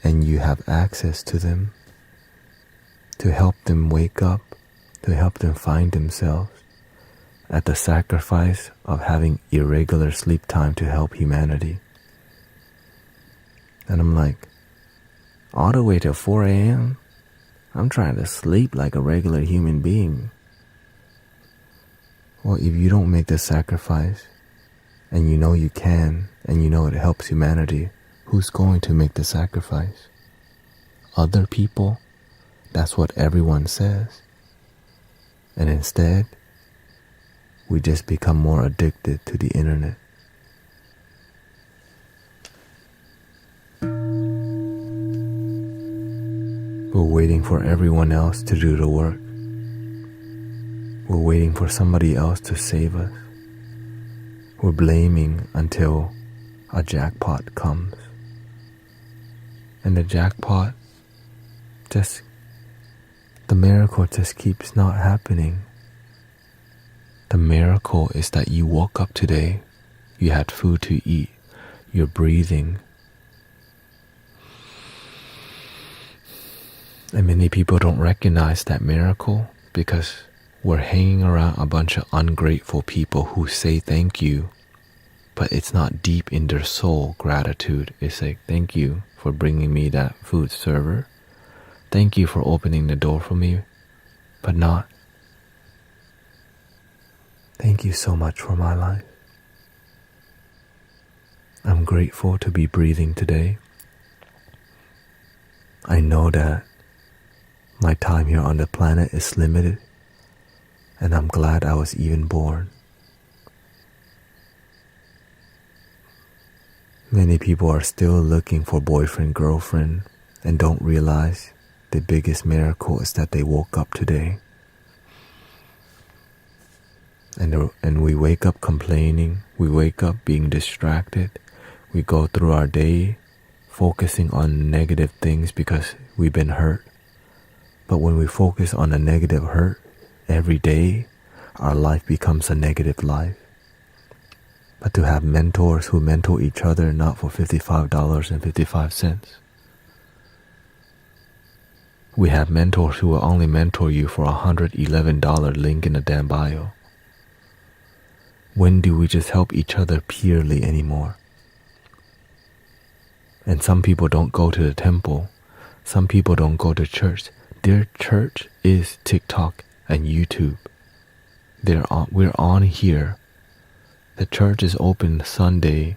and you have access to them to help them wake up, to help them find themselves at the sacrifice of having irregular sleep time to help humanity. And I'm like, all the way till 4 a.m.? I'm trying to sleep like a regular human being. Well, if you don't make the sacrifice, and you know you can, and you know it helps humanity, who's going to make the sacrifice? Other people? That's what everyone says. And instead, we just become more addicted to the internet. We're waiting for everyone else to do the work. We're waiting for somebody else to save us. We're blaming until a jackpot comes. And the jackpot the miracle just keeps not happening. The miracle is that you woke up today, you had food to eat, you're breathing. And many people don't recognize that miracle because we're hanging around a bunch of ungrateful people who say thank you, but it's not deep in their soul gratitude. It's like, thank you for bringing me that food server. Thank you for opening the door for me, but not, thank you so much for my life. I'm grateful to be breathing today. I know that my time here on the planet is limited, and I'm glad I was even born. Many people are still looking for boyfriend, girlfriend, and don't realize the biggest miracle is that they woke up today. And we wake up complaining, we wake up being distracted, we go through our day focusing on negative things because we've been hurt. But when we focus on a negative hurt every day, our life becomes a negative life. But to have mentors who mentor each other not for $55.55. We have mentors who will only mentor you for $111 link in the damn bio. When do we just help each other purely anymore? And some people don't go to the temple. Some people don't go to church. Their church is TikTok and YouTube. We're on here. The church is open Sunday.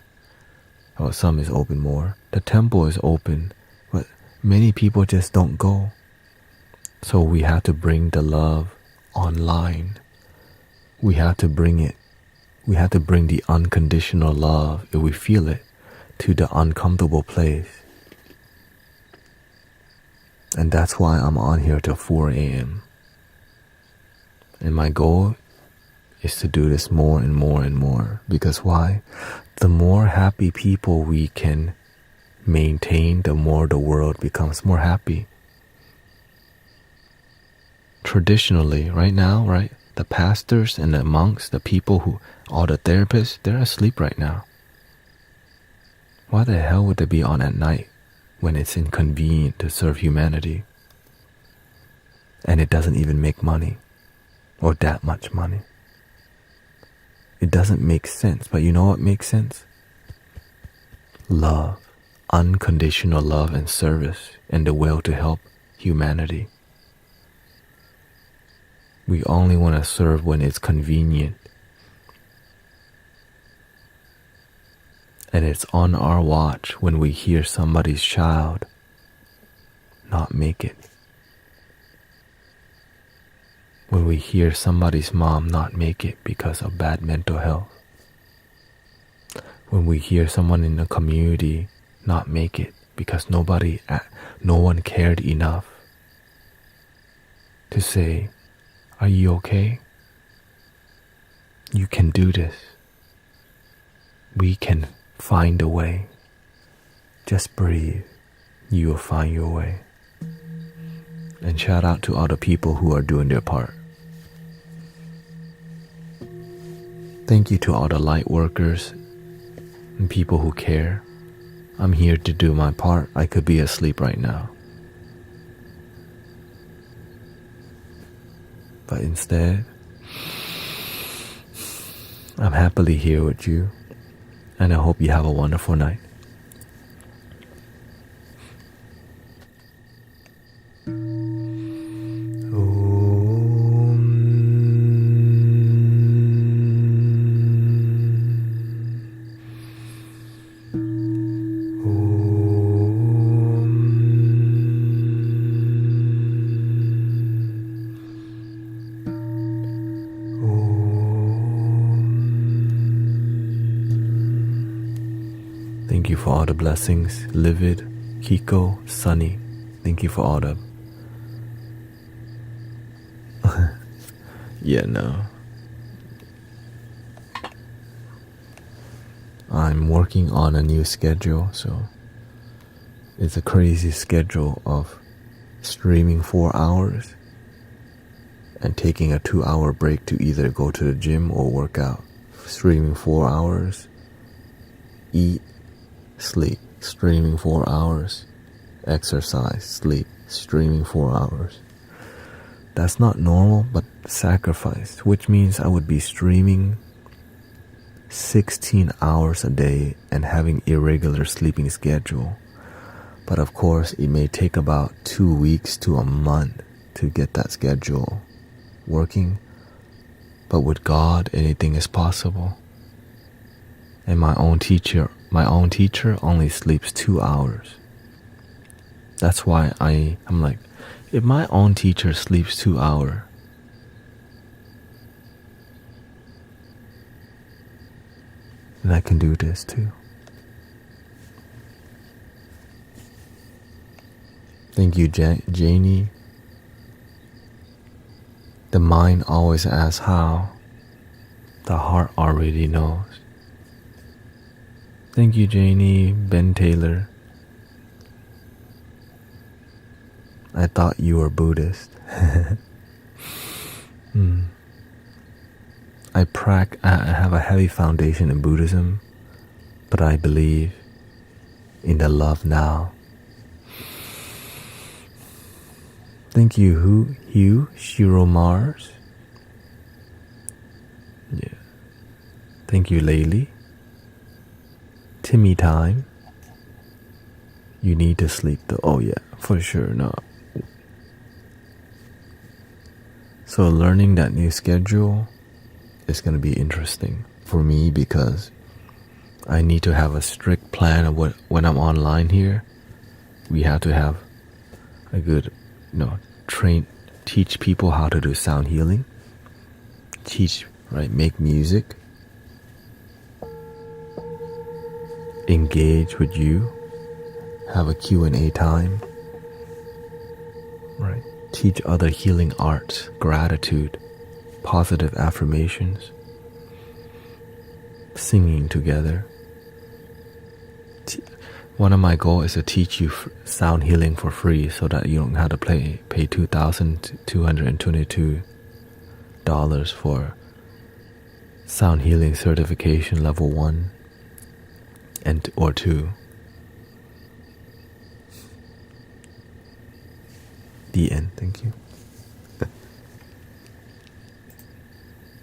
Well, some is open more. The temple is open, but many people just don't go. So we have to bring the love online. We have to bring it. We have to bring the unconditional love, if we feel it, to the uncomfortable place. And that's why I'm on here till 4 a.m. And my goal is to do this more and more and more. Because why? The more happy people we can maintain, the more the world becomes more happy. Traditionally, right now, right? The pastors and the monks, the people who, all the therapists, they're asleep right now. Why the hell would they be on at night when it's inconvenient to serve humanity? And it doesn't even make money, or that much money. It doesn't make sense, but you know what makes sense? Love, unconditional love and service, and the will to help humanity. We only want to serve when it's convenient. And it's on our watch when we hear somebody's child not make it. When we hear somebody's mom not make it because of bad mental health. When we hear someone in the community not make it because no one cared enough to say, "Are you okay? You can do this. We can find a way. Just breathe. You will find your way." And shout out to all the people who are doing their part. Thank you to all the light workers and people who care. I'm here to do my part. I could be asleep right now. But instead, I'm happily here with you, and I hope you have a wonderful night. Thank you for all the blessings, Livid, Kiko, Sunny. Thank you for all the... Yeah, no. I'm working on a new schedule, so it's a crazy schedule of streaming 4 hours and taking a 2-hour break to either go to the gym or work out. Streaming 4 hours, eat, sleep, streaming 4 hours, exercise, sleep, streaming 4 hours. That's not normal, but sacrifice, which means I would be streaming 16 hours a day and having irregular sleeping schedule. But of course, it may take about 2 weeks to a month to get that schedule working. But with God, anything is possible. And my own teacher only sleeps 2 hours. That's why I'm like, if my own teacher sleeps 2 hours, then I can do this too. Thank you, Janie. The mind always asks how. The heart already knows. Thank you, Janie. Ben Taylor. I thought you were Buddhist. I have a heavy foundation in Buddhism, but I believe in the love now. Thank you, Hugh Shiro Mars. Yeah. Thank you, Laylee. Timmy time. You need to sleep though. Oh yeah, for sure. No. So learning that new schedule is going to be interesting for me because I need to have a strict plan of when I'm online here. We have to have a good, teach people how to do sound healing. Make music. Engage with you. Have a Q&A time. Right. Teach other healing arts, gratitude, positive affirmations, singing together. One of my goals is to teach you sound healing for free so that you don't have to pay $2,222 for sound healing certification level 1 or 2. The end. Thank you.